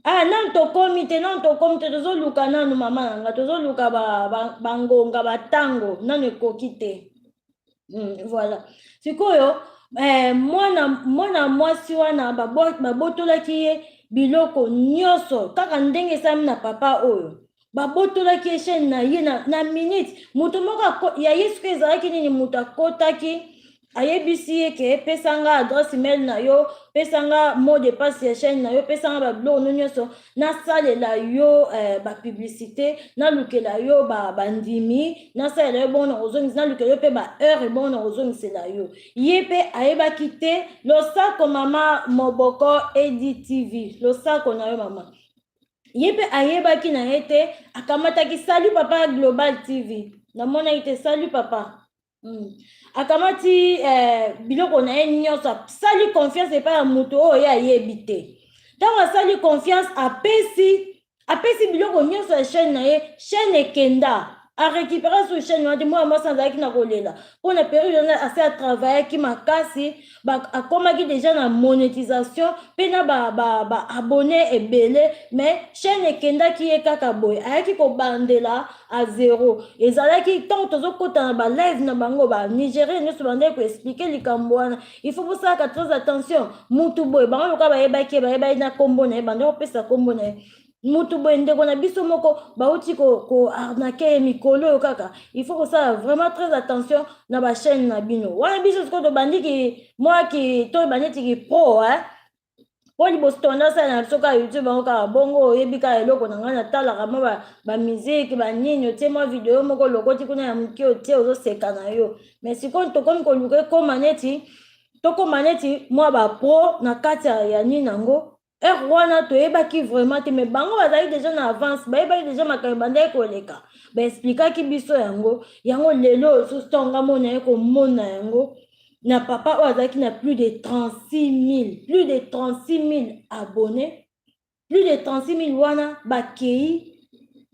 nanu tokomi te tozoluka nanu mama nanga tozoluka bangonga batango nanu ekoki te voilà sikoyo mwana mwasi wana babotolaki ye biloko nyonso kaka ndenge esami na papa oyo babotolaki chaîne na ye na minute moto moko ya ye soki ezalaki nini moto akotaki ayebisi ye ke pesanga adresse mail na yo pesanga mot de passe ya chaîne na yo pesanga babiloko no nyonso nasalela yo bapublicité nalukela yo bandimi nasalela yo bongo na kozongisa nalukela yo mpe baheure bongo na kozongisela yo ye mpe ayebaki te losako mama moboko edi tv losako na yo mama ye mpe ayebaki na ye te akamataki salut papa global tv namonaki te salut papa akamati biloko na ye nyonso asali confiance epai ya moto oyo ye ayebi te ntango asali confiance apesi biloko nyonso ya chaîne na ye chaîne ekenda arécupéra sur chaîne wana te mwana mwasi azalaki na kolela mpona période wana ase atravaillaki makasi akomaki déjà na monétisation mpe na baabonné ebele mais chaîne ekendaki ye kaka boye ayaki kobandela a zéro ezalaki ntango tozokota na balive na bango banigérien nyonso bandaki koexplike likambo wana il faut bosalaka très attention mutu boye bango loka bayebaki na kombo na ye bandaki kopesa kombo na ye mutu boye ndeko na biso moko bauti arnake ye mikolo oyo kaka il faut kosala vraiment très attention na bachaîne na bino wana biso sikoyo tobandiki mwaki to bandetiki pro po liboso tonda osala na biso kaka youtube bango kaka bongo oyebi kaka eloko na ngai natalaka mwa bamiziki banini otie mwa video moko lokoti kuna ya moke otie ozoseka na yo mais sikoyo tokomi koluka tokoma neti mwa bapro na kati ya nini nango wana toyebaki vraiment te mais bango bazali déjà na avance bayebaki déjà makambo bandaki koleka baexplikaki biso yango lelo susu ntonga mona ye komona yango na papa oyo azalaki na plus de 36 000 abonnés plus de 36 000 wana bakei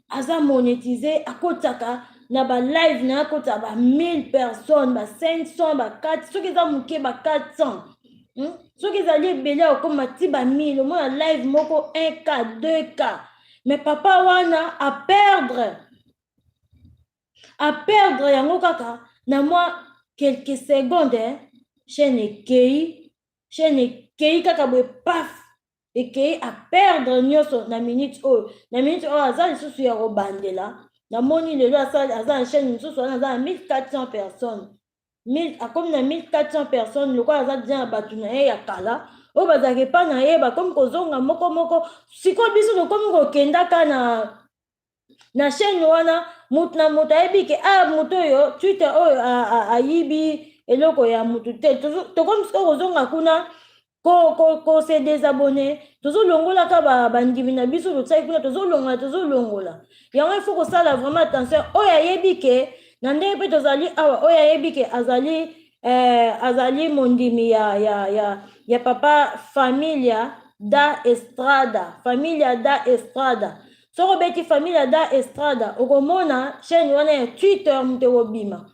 aza monétisé akotaka na balive na akotaka ba 1000 personnes ba 500 ba 4 soki eza moke ba 400 soki ezali ebele okoma ti ba 1000 omona live moko 1K 2K mais papa wana aperdre yango kaka na mwa quelques secondes chaîne ekei kaka boye paf ekei aperdre nyonso na minute oyo aza lisusu ya kobandela namoni lelo aza na chaîne mosusu wana aza na 1400 personnes akomi na 1400 personnes lokola aza deja na bato na ye ya kala oyo bazalaka epa na ye bakomi kozonga moko sikoyo biso tokomi kokendaka na chaîne wana moto na moto ayebi ke moto oyo twitter oyo ayibi eloko ya motu te tokomi sikoyo kozonga kuna kose désabonné tozolongolaka bandimi na biso tosali kuna tozolongola yango ifo kosala vraiment attention oyo ayebi ke na ndenge mpe tozali awa oyo ayebi ke azali mondimi ya papa familia da estrada soko beti familia da estrada okomona chaîne wana ya twitter moto obima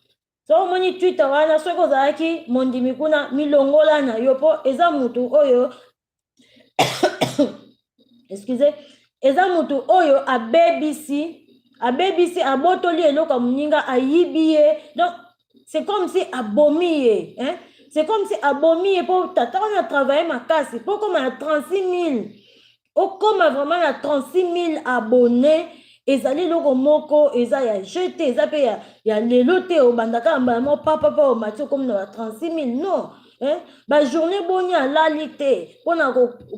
soko moni twitter wana soki ozalaki mondimi kuna milongola na yo po eza mutu oyo excusez eza mutu oyo abebisi abotoli eloko ya moninga ayibi ye donc c'est comme si abomi ye c'est comme si abomi ye po tata wana travaille makasi po koma na 36 000 okoma vraiment na 36 000 abonnés ezali eloko moko eza ya jeté eza mpe ya lelo te obandaka mbala mo papa omati okomi na ba 36 000 non bajournée boni alali te mpona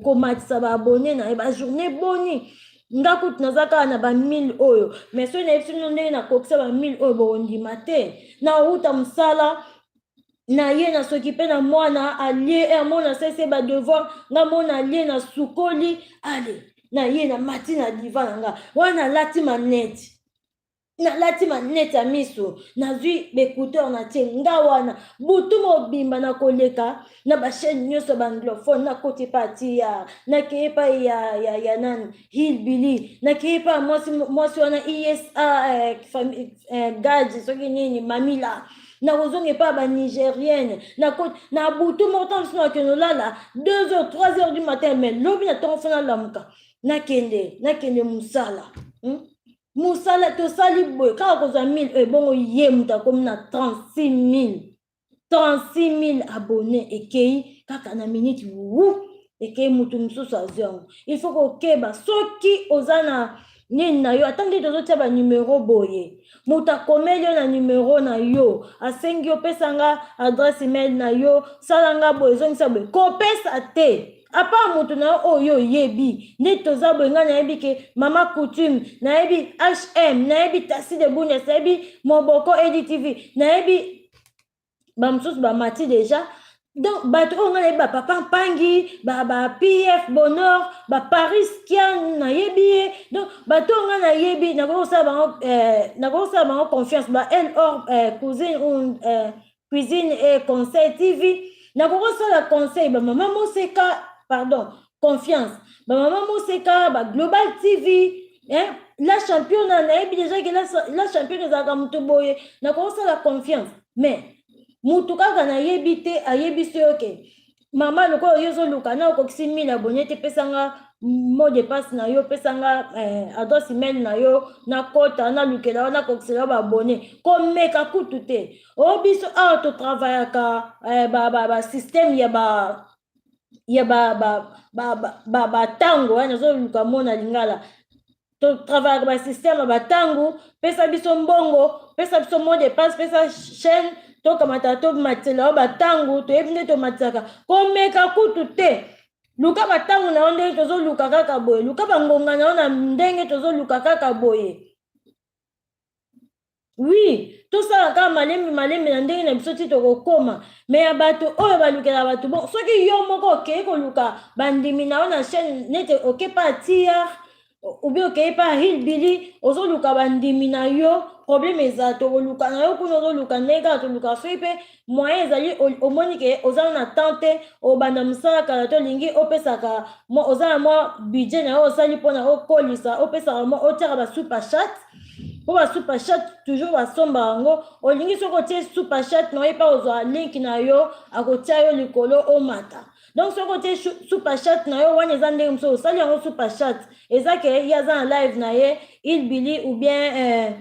komatisa baabone na ye bajournée boni nga kutu naza kaka na ba 1000 oyo mais soki nayebi sino ndenge nakokisa ba 1000 oyo bondima te na outa mosala na ye na soki mpe na mwana alie amona sese badevoir nga mona alie na sukoli ale na ye na mati na diva na nga wana nalati manete ya miso nazwi baécouteur na tie nga wana butu mobimba na koleka na bachaîne nyonso baanglophone nakoti pa tia nakeye pa ya nani hillbilly nakeye pa mwasi wana isa gaji soki nini mamila nakozonga epa banigérienne na butu moko ntango sino akende olala 2h 3h du matin mais lobi na ntongo fana lamuka nakende mosala tosali boye kaka kozwa 1000 ebongo ye moto akomi na 36 000 abonnés ekei kaka na minute wu ekei moto mosusu azwi yango il faut kokeba soki oza nini na yo atangi tozotia ba numéro boye muta komeli yo na numéro na yo asengi yo pesanga adresse email na yo salanga boye zongisa boye kopesa te apa mutu na oyo yebi nde toza boye nga nayebi ke mama coutume nayebi hm nayebi tasi de bunes nayebi moboko edtv nayebi bamosusu bamati deja donc bato oyo nga nayebi bapapa mpangi pf bonheur baparis kian nayebi ye donc bato oyo nga nayebi nakosala bango confiance elor cuisine et conseil tv nakokosala conseil bamama moseka confiance bamama moseka global tv la championne nayebi déjà ke la championne ezalaka moto boye nakosala confiance mais mutu kaka nayebi te ayebisi yo ke mama lokola yo ozoluka na okokisi 1000 abonné te pesanga mot de passe na yo pesanga adresse email na yo nakota nalukela yo nakokisela yo baabonné komeka kutu te oyo biso awa totravaillaka basystème ya batango nazoluka mona lingala totravaillaka basystème ya batango pesa biso mbongo pesa biso mot de passe pesa chaîne tokamata tomatela yo batango toyebi nde tomatisaka komeka kutu te luka batango na yo ndenge tozoluka kaka boye luka bangonga na yo na ndenge tozoluka kaka boye oui tosala kaka malembe na ndenge na biso ti tokokoma me ya bato oyo balukela bato bon soki yo moko okei koluka bandimi na yo na chaîne nete oke pa atia obi okei pa hilbili ozoluka bandimi na yo problème eza tokoluka na yo kuna ozoluka ndenge kaka toluka soki mpe moyen ezali omoni ke oza na tante obanda mosala kala tolingi opesaka oza na mwa budget na yo osali mpona okolisa opesaka mwa otiaka basuperchat mpo basuperchat toujours basomba yango olingi soki otie superchat na yo epa ozwa link na yo akotia yo likolo omata donc soki otie superchat na yo wana eza ndenge mosusu osali yango superchat eza ke ye aza na live na ye ilbili ou bien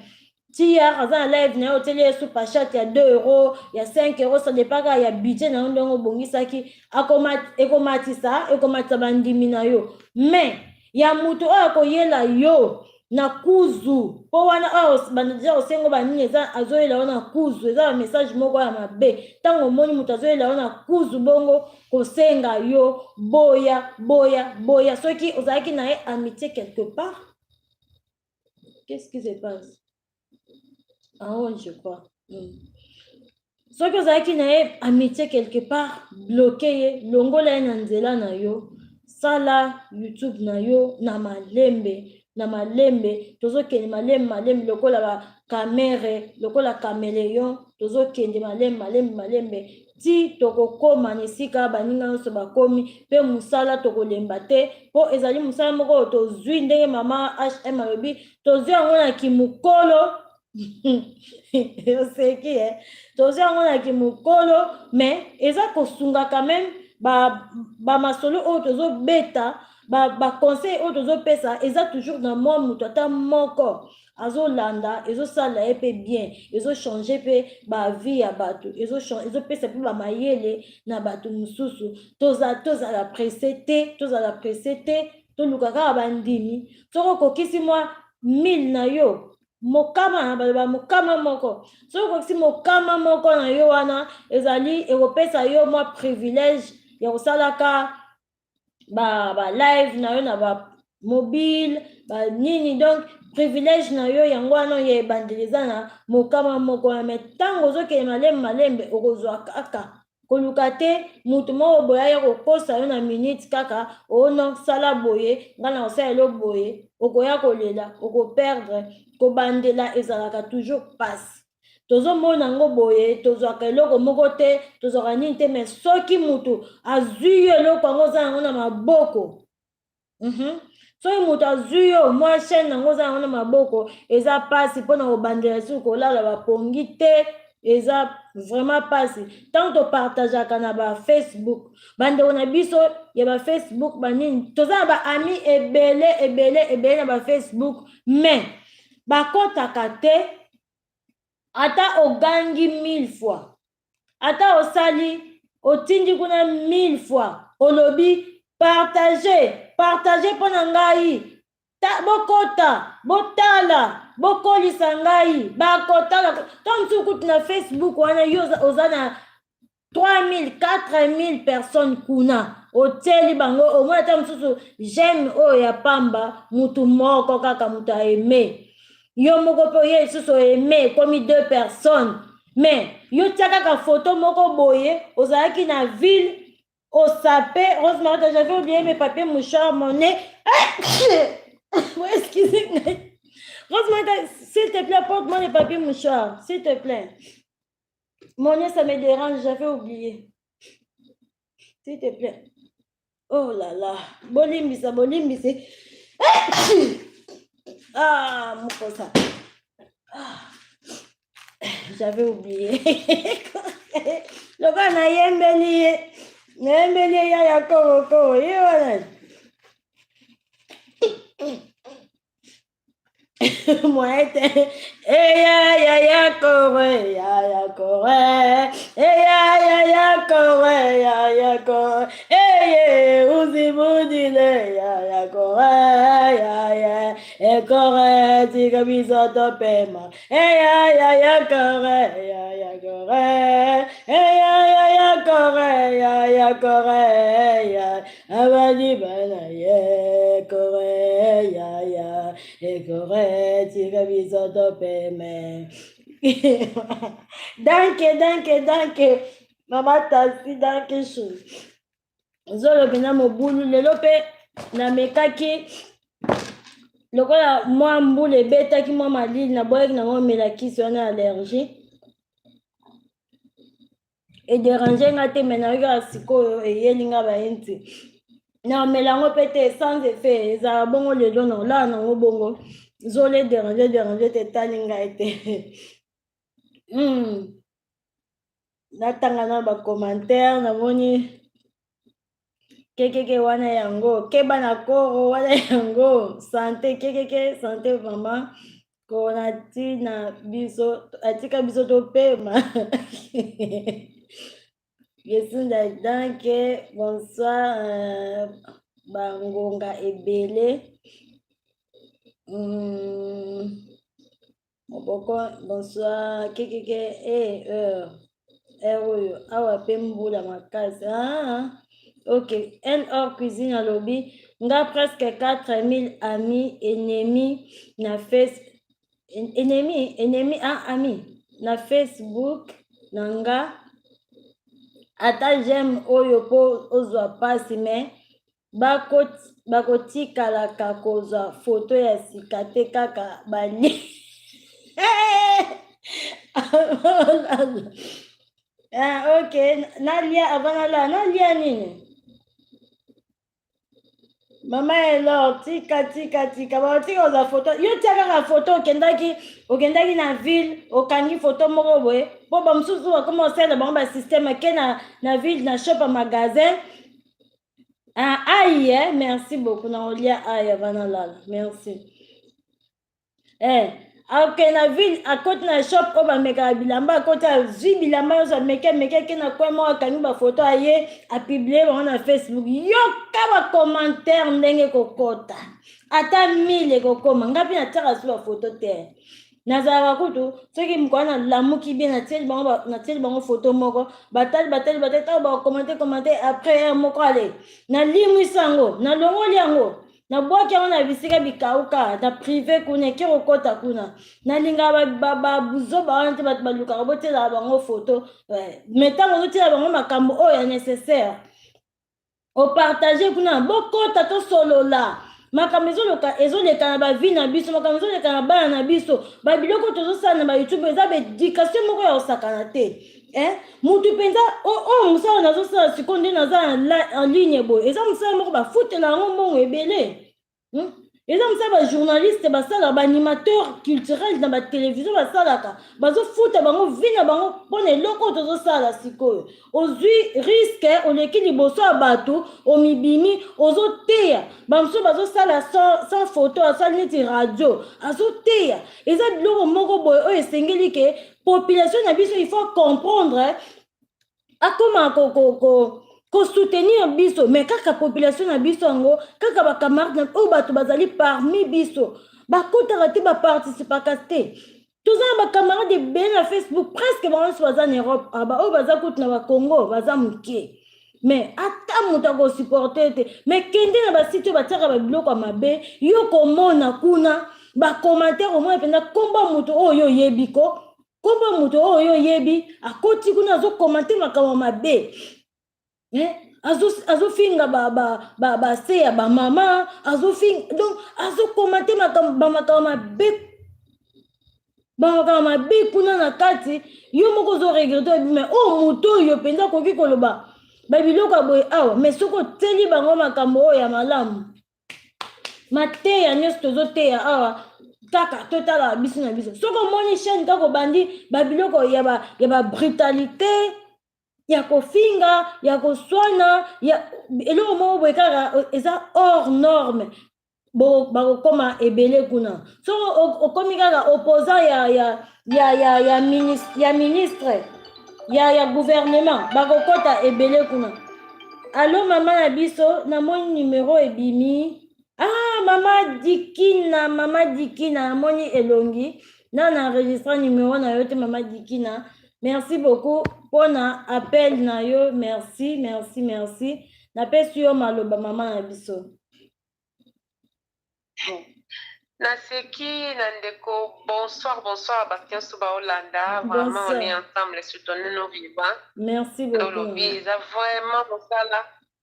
tiar aza na live na ye oteli ye superchat ya 2 euros ya 5 euros ça dépend kaka ya budget na yo ndenge obongisaki ekomatisa bandimi na yo mais ya mutu oyo akoyela yo na kuzu po wana oyo bandeja osengo banini eza azoyela yo na kuzu eza bamessage moko ya mabe ntango omoni moto azoyela yo na kuzu bongo kosenga yo boya soki ozalaki na ye amitié quelque part. Qu'est-ce qui se passe? Je crois. Soki ozalaki na ye amitié quelque part bloqué ye longola ye na nzela na yo sala YouTube na yo na malembe tozokende malembe lokola bakamere lokola caméléon tozokende malembe ti tokokoma na esika baninga nyonso bakomi mpe mosala tokolemba te mpo ezali mosala moko oyo tozwi ndenge mama hm alobi tozwi yango na kimokolo oseki tozwi yango na kimokolo mais eza kosunga quand même bamasolo oyo tozobeta baconseil oyo tozopesa eza toujours na mwa moto ata moko azolanda ezosala ye mpe bien ezochange mpe bavie ya bato ezopesa mpe bamayele na bato mosusu tozala presse te toluka kaka bandimi soki okokisi mwa 1000 na yo mokama baloba mokama moko soki okokisi mokama moko na yo wana ezali ekopesa yo mwa privilège ya kosalaka live na yo na mobile nini donc privilège na yo yango wana oyo ebandeleza na mokama moko na me ntango ozokende malembe okozwa kaka koluka te mutu moko boye aya kokosa yo na minute kaka ono sala boye nga na kosala elo boye okoya kolela okoperdre kobandela ezalaka toujours passe tozomona yango boye tozwaka eloko moko te tozwaka nini te me soki mutu azwi yo eloko yango oza yango na maboko soki mutu azwi yo mwa chaîne yango oza yango na maboko eza pasi mpona kobandela soki kolala bapongi te eza vraiment pasi ntango topartageaka na bafacebook bandeko na biso ya bafacebook banini toza na baami ebele na bafacebook mais bakotaka te ata ogangi 1000 fois ata osali otindi kuna 1000 fois olobi partage mpona ngai bokota botala bokolisa ngai bakotala tansukutu na Facebook wana yo oza na 3000 4000 personnes kuna oteli bango omona ta mosusu j'aime oyo ya pamba mutu moko kaka mutu aime yo moko mpe oye lisusu oime komi 2 personnes mais yo tia kaka photo moko boye ozalaki na ville osape Rosemary j'avais oublié mes papiers mouchoirs mon nez excusez-moi Rosemary s'il te plaît apporte-moi les papiers mouchoirs s'il te plaît mon nez ça me dérange j'avais oublié s'il te plaît oh là là bolimbisa ah mon ça j'avais oublié le gars n'a yembeli ya koko yona moi était ya kore uzibudile ya kore kore tika bisoto pema ya kore ya kore abadi bana ye kore ya kore tika bisoto pema. Danke mama Tasi danke shu zolo bina mobulu lelo pe na mekaki lokola mwa mbule betaki mwa malili na boyaki nango melakisi wana allergie déranger nga te mena yoka sikoyo eyeli nga bayenti na melango pe te sans effet ezala bongo lelo na olala nango bongo zole déranger te tali ngai te natanga na bacommentaire namoni kekeke wana yango keba na koro wana yango sante kekeke sante vraiment kona tina biso atika biso topema Yesunda danke bonsoir bangonga ebele moboko bonsoir kekeke oyo awa pe mbula makasi ok NR cuisine à lobby nga presque 4000 amis ennemis na ami na Facebook nanga ata j'aime oyo po ozwa pasi me bakotikalaka kozwa foto ya sika te kaka bali ok nalia avant nalia nini mama elo tika baotika ozwa foto yo tia kaka foto okendaki na ville okangi foto moko boye po bamosusu bakoma osala bango basysteme ake na ville na shop ya magasin aye merci beaucoup na olia aye avant nalala merci ok na ville akoti na shop oyo bamekaka bilamba akoti azwi bilamba nyonso ameke ake na kwe moko akangi bafoto aye apiblie bango na Facebook yoka bacommentaire ndenge kokota ata 1000 ekokoma nga mpe natiaka su bafoto te nazalaka kutu soki mokwana nalamuki bien natieli bango foto moko batali ntango bakomante après moko ale nalimwisa yango nalongoli yango nabwaki yango na bisika bikauka na privé kuna eke kokota kuna nalingaka babuzo bawana te bato balukaka botelaka bango foto me ntango ozotela bango makambo oyo ya nécessaire opartage kuna bokota tosolola makambo ezoleka na bavi na biso makambo ezoleka na bana na biso babiloko tozosala na bayoutube eza baéducation moko ya osakana te mutu mpenza oyo mosala nazosala sikoyo nde naza en ligne boye eza mosala moko bafutela yango mbongo ebele eza mosala bajournaliste basalaka baanimateur culturel na batelevizio basalaka bazofuta bango vi na bango mpona eloko oyo tozosala sikoyo ozwi riske oleki liboso ya bato omibimi ozoteya bamosusu bazosala sans photo asali neti radio azoteya eza biloko moko boye oyo esengeli ke population na biso il faut comprendre akoma ko soutenir biso mais kaka population na biso yango kaka ba camarades o bato bazali parmi biso bakotaka te baparticipaka te toza na bacamarade ebele na Facebook presque banso baza na Europe oyo baza kutu na bacongo baza moke mais ata moto akosupporte te mais kende na basite oyo batiaka babiloko ya mabe yo komona kuna bacommentaire omoi mpenza komba moto oyo oyebi ko komba moto oyo oyebi akoti kuna azokomante makambo mabe azofinga base ya bamama azofinga donc azokomante bamakambo mabe kuna na kati yo moko ozoregrete mais moto oyo mpenza akoki koloba babiloko ya boye awa mais soki oteli bango makambo oyo ya malamu mateya nyonso tozoteya awa kaka totala biso na biso soki omoni chaîne kaka obandi babiloko ya babrutalité ya kofinga ya koswana eloko moko boye kaka eza hors norme bakokoma ebele kuna soki okomi kaka opposant ya ministre ya gouvernement bakokota ebele kuna allo mama na biso namoni numero ebimi mama Dikina namoni elongi na enregistre numéro na yo te mama Dikina merci beaucoup pona appel na yo merci napesi yo maloba mama na biso Naseki Nandeko, bonsoir Bastien Souba Hollanda. Vraiment, on est ensemble, soutenons nos vivants. Merci beaucoup. Lolobi, ça vraiment,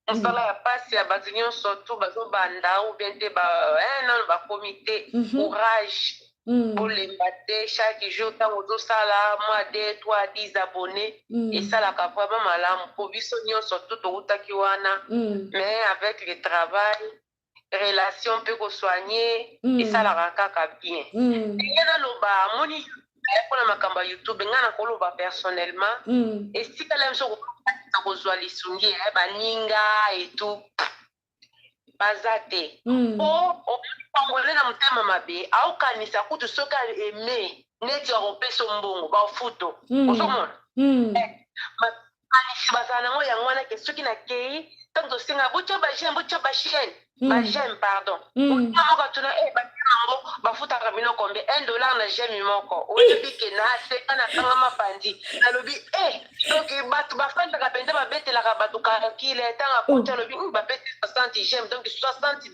on s'ala passe à Bazignon surtout, Bazo Banda, ou bien te ba comité, courage, pour les battre chaque jour, tant aux sala, moi, 2, 3, 10 abonnés, et ça, la vraiment malade, pour Bissonion surtout, au Takiwana, mais avec le travail, relation peut soigner et ça la rakaka bien. Ngana loba moni pour na makamba YouTube ngana ko loba personnellement et si kala mso ko zwa lisungi baninga et tout bazate o pangole na mutema mabe au kanisa kutu soka aimer neti ya ropeso mbongo ba foto osomona kanisa bazana ngo ya ngwana ke soki na kei tanto singa bucha ba chaîne ba j'aime pardon moko tuna bango bafuta kamino kombe $1 na j'aime moko oyebi ke na se kana kanga mapandi na lobi donc batu bafanda ka penda babetela ka batu ka kile tanga kuta lobi ba bete 60 j'aime donc $60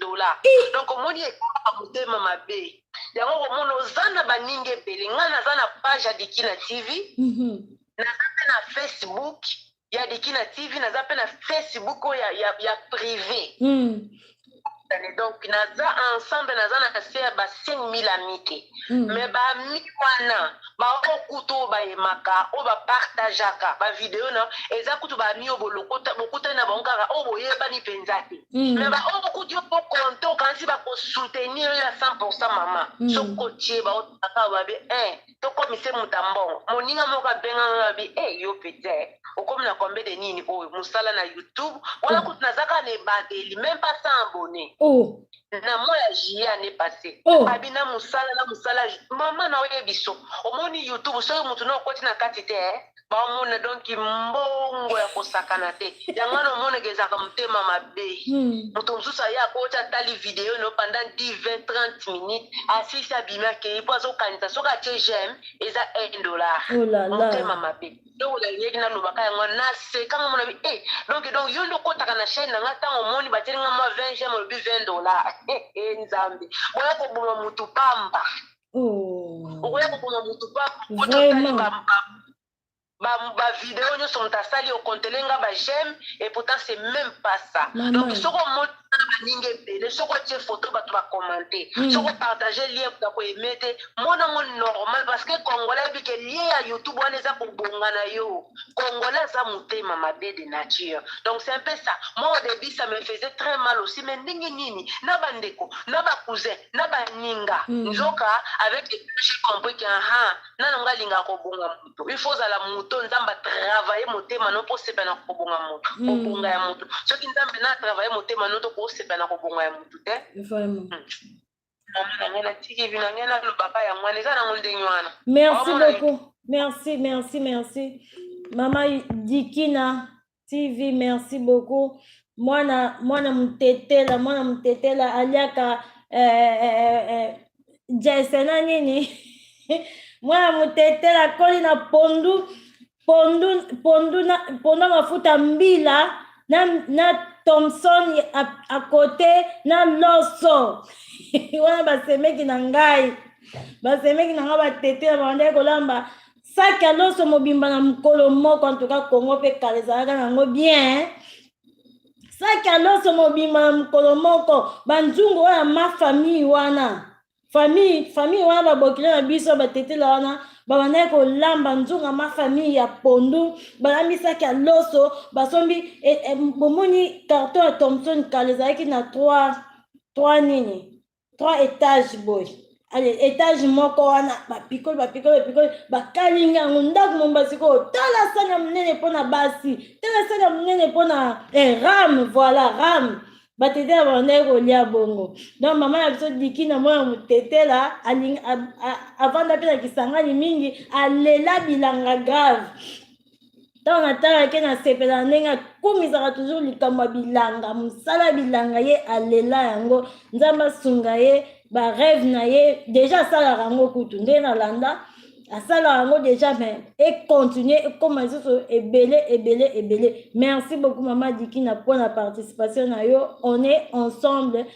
donc omoni ekoma mutema mabe yango komono zana baninge bele ngana zana page ya Dikina TV na na Facebook ya Dikina TV na na Facebook ya privé donc naza ensemble naza na kase ba 5000 amis mais ba mi wana ba okuto ba emaka o ba partageaka ba vidéo na eza kutu ba mi obolokota bokuta na bongaka o boyeba ni penzate mais ba okuti o compte kansi ba ko soutenir ya 100% mama soko tie ba otaka ba be to komise mutambo moninga moka benga na bi yo peut-être okomi na combien de nini o musala na YouTube wala kutu nazaka ne badeli même pas 100 abonnés na moya jia ne passé abina musala mama na oye biso omoni YouTube so mutu na okoti na kati te ba mona donc mbongo ya kosakana te yangano mona gezaka mutema mabe mutu mususa ya kota tali vidéo no pendant 10 20 30 minutes asisa bima ke ipozo kanisa soka che j'aime eza $1 mutema mabe donc la yegi na lobaka yango na se kanga mona bi donc yondo kota kana chaîne nga tango moni batelinga ma 20 j'aime le $20 nzambe boya ko boma mutu pamba oya ko boma mutu pamba totali ba vidéo nyo sont tasali au contelenga ba j'aime et pourtant c'est même pas ça donc soko mo baninge bele soko tie photo batu ba commenter soko partager lien pour ko emete mona mon normal parce que congolais bi ke lien ya YouTube wana za ko bongana yo congolais za mutema mabe de nature donc c'est un peu ça moi au début ça me faisait très mal aussi mais ndenge nini na bandeko na ba cousin na ba ninga nzoka avec j'ai compris que na nga linga ko bonga muto il faut la muto nzamba travailler motema no po sepa na ko bonga muto ko bonga ya muto so ki nzambe na travailler motema no to ko sepa na ko bonga ya muto te vraiment merci beaucoup merci Maman Dikina TV, merci beaucoup. Mwana mtetela aliaka jesena nini mwana mutetela koli na pondu mafuta mbila na Thompson à côté na loso wana basemeki na ngai batetela bande kolamba saki ya loso mobimba na mokolo moko en tout cas Congo pe kala ezalaka nango bien saki ya loso mobimba na mokolo moko banzungu wana ma famille wana famille wana babokile na biso batetela wana babandaki kolamba nzunga ma famille ya pondu balambisaki ya loso basombi bomoni carton ya Thompson kala ezalaki na 3 étages boy. Allez, étage moko wana bapikoli bakalinga yango ndako mombasi ko tala sani ya monene mpona basi tala sani ya monene mpona rame voilà rame batetela bandaki kolia bongo donc mama na biso diki na mwana motetela avanda mpe na kisangani mingi alela bilanga grave ntango natalaki nasepela ndenge akumisaka toujours likambo ya bilanga mosala bilanga ye alela yango nzambe asunga ye barêve na ye déjà asalaka yango kutu nde nalanda asalaka yango déjà mais econtinue ekoma lisusu ebele merci beaucoup mama Dikina pour la participation na yo on est ensemble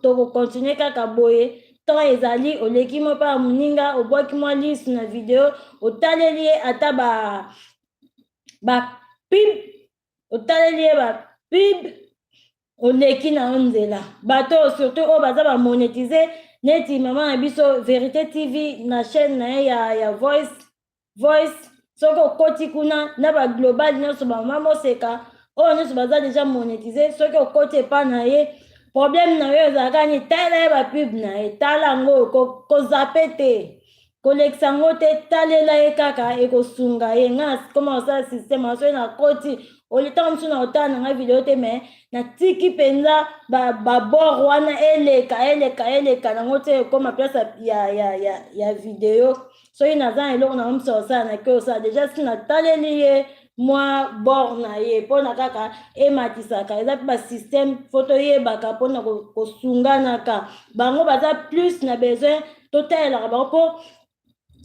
tokocontinue kaka boye ntango ezali oleki mo mpa ya moninga obwaki mwa lisu na video otaleli ye ata bapib otaleli ye bapib oleki na yo nzela bato surtout oyo baza bamonetize neti mama na biso Vérité TV na chaîne na ye ya voice soki okoti kuna na baglobal nyonso bamama moseka oyo nyonso baza deja monetize soki okoti epa na ye problème na yo ezalaka ni tala ye bapub na ye tala yango kozape te kolekisa yango te talela ye kaka ekosunga ye nga koma osala système asoki na koti olitanga mosu na otala na ngai video te me natiki mpenza babor wana eleka nango te ekoma place ya video soki naza na eloko nango mosu osala nake osala deja si nataleli ye mwa bor na ye mpona kaka ematisaka eza mpe basystème fo toyebaka mpona kosunganaka bango baza plus na besoin totalelaka bango mpo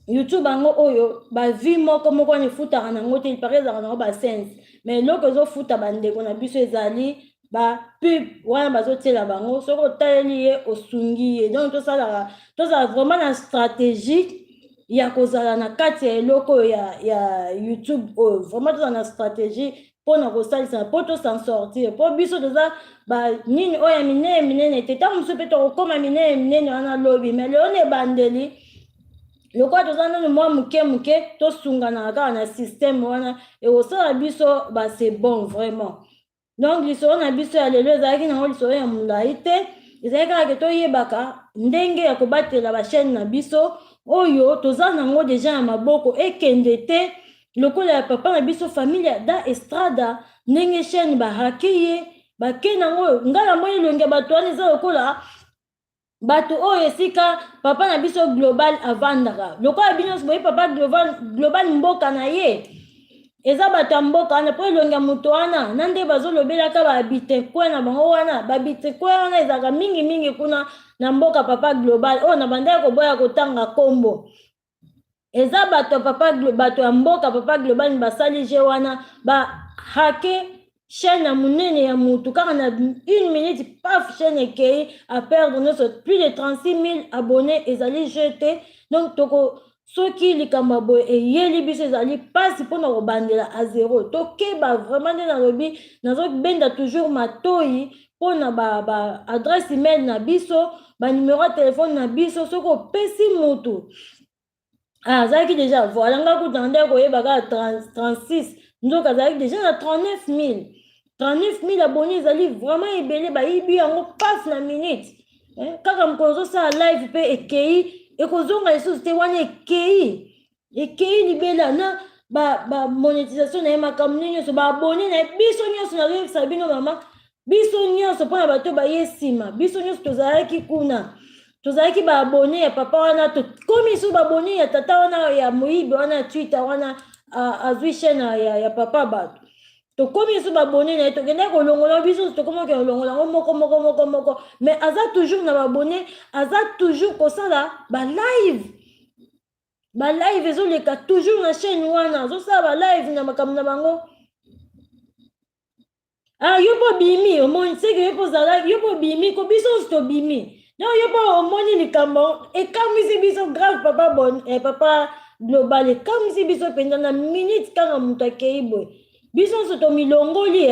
YouTube bango oyo bavi moko wana efutaka nango te ipare ezalaka nango basense mais eloko ezofuta bandeko na biso ezali bapub wana bazotiela bango soki otaleli ye osungi ye donc tozala vraiment na stratégie ya kozala na kati ya eloko ya YouTube oyo vraiment tozala na stratégie mpona kosalisa mpo tosan sortir mpo biso toza banini oyo ya minene te ntango mosusu mpe tokokoma minene wana lobi mais leo na ebandeli lokola toza nano mwa muke tosunganaka kaka na système wana ekosala biso c'est bon vraiment donc lisolo na biso ya lelo ezalaki nango lisolo ya molai te ezalaki kaka toyebaka ndenge ya kobatela bachaîne na biso oyo toza nango deja na maboko ekende te lokola ya papa na biso familia da estrada ndenge chaîne bahake ye bake nango ngai na moi elongi ya bato wana eza lokola bato oyo esika papa na biso global avandaka lokola bino boye papa global mboka na ye eza bato ya mboka wana mpo elongi ya moto wana na nde bazolobelaka babitekwe na bango wana babitekwe wana ezalaka mingi kuna na mboka papa global oyo na bandaki koboya kotanga kombo eza bato ya mboka papa global basali je wana bahake chaîne ya monene ya mutu kaka na 1 minute paf chaîne ekei a perdre nyonso plus de 36 000 abonnés ezali jeté donc soki likambo boye eyeli biso ezali mpasi mpona kobandela a zéro tokeba vraiment nde nalobi nazobenda toujours matoi mpona adresse email na biso banumero ya telefone na biso soki opesi mutu azalaki deja voilà nga kuta nde koyebaka 36 nzoka azalaki deja na 39 000 abonnés ezali vraiment ebele bayibi yango paf na minute kaka mokolo ozosala live mpe ekei ekozonga lisusu te wana ekei libela na monétisation na ye makambo nini nyonso baabone na ye biso nyonso nazoyebisa bino mama biso nyonso mpona bato baye nsima biso nyonso tozalaki kuna tozalaki baabone ya papa wana tokomi so baabone ya tata wana ya moyibi wana ya twitter wana azwi chaîne ya papa bato To komi so babone na to kende ko longola biso to komo ke longola moko mais aza toujours na babone aza toujours ko sala ba live ezoleka toujours na chaîne wana azosala ba live na makambo na bango. Yo po bimi omoni seke yo po zala yo po bimi ko biso to bimi non yo po omoni likambo ekamwisi biso grave papa global ekamwisi biso penza na minute kanga moto akei boye biso nyonso tomilongoli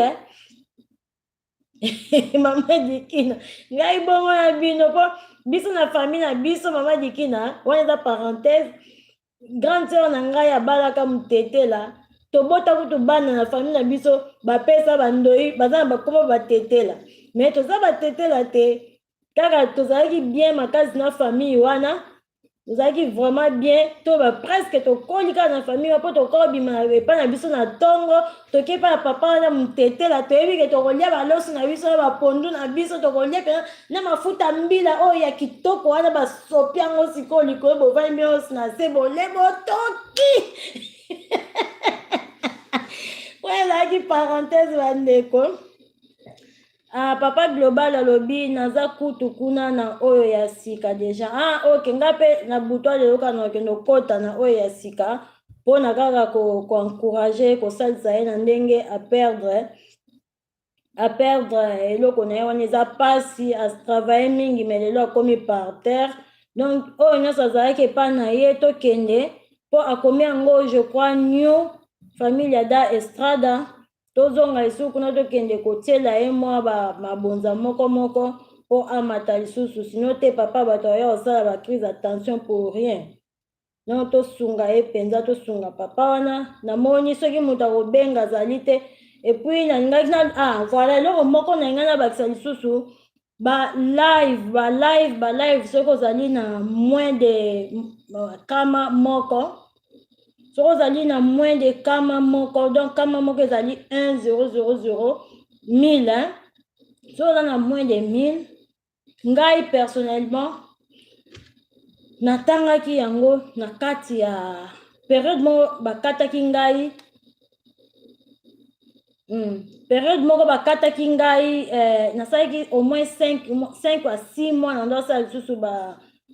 mama Dikina ngai bongo ya bino po biso na famille na biso mama Dikina wana eza parenthèse grande sœur na ngai abalaka motetela tobota kutu bana na famille na biso bapesa bandoi baza na bakoma batetela mais toza batetela te kaka tozalaki bien makasi na famille wana tozalaki vraiment bien to presque tokoli kaka na famille mpo tokobima epai na biso na ntongo toke epai na papa wana motetela toyebi ke tokolia baloso na biso na bapondu na biso tokolia mpenza na mafuta mbila oyo ya kitoko wana basopi yango sikoyo likolo bovandi binosi na se bole botoki oyo ezalaki parenthèse bandeko. Papa global alobi naza kutu kuna na oyo ya sika deja ok nga pe na butwa lelo kana okende okota na oyo ya sika mpona kaka koencourage kosalisa ye na ndenge aperdre eloko na ye wana eza pasi atravaille mingi me lelo akomi par terre donc oyo nyonso azalaki epai na ye tokende mpo akomi yango je crois new famille ya da estrada tozonga lisusu kuna tokende kotiela ye mwa mabonza moko mpo amata lisusu sino te papa bato aya kosala bacrise attention pour rien non tosunga ye mpenza tosunga papa wana namoni soki moto akobenga azali te epuis nalingaki voilà eloko moko na ngai nabakisa lisusu balive soki ozali na moins de kama moko soki ozali na moins de kama moko donc kama moko ezali 1000 soki oza na moins de 1000 ngai personnellement natangaki yango na kati ya période moko bakataki ngai nasalaki au moins 5 à 6 mois na ndosala lisusu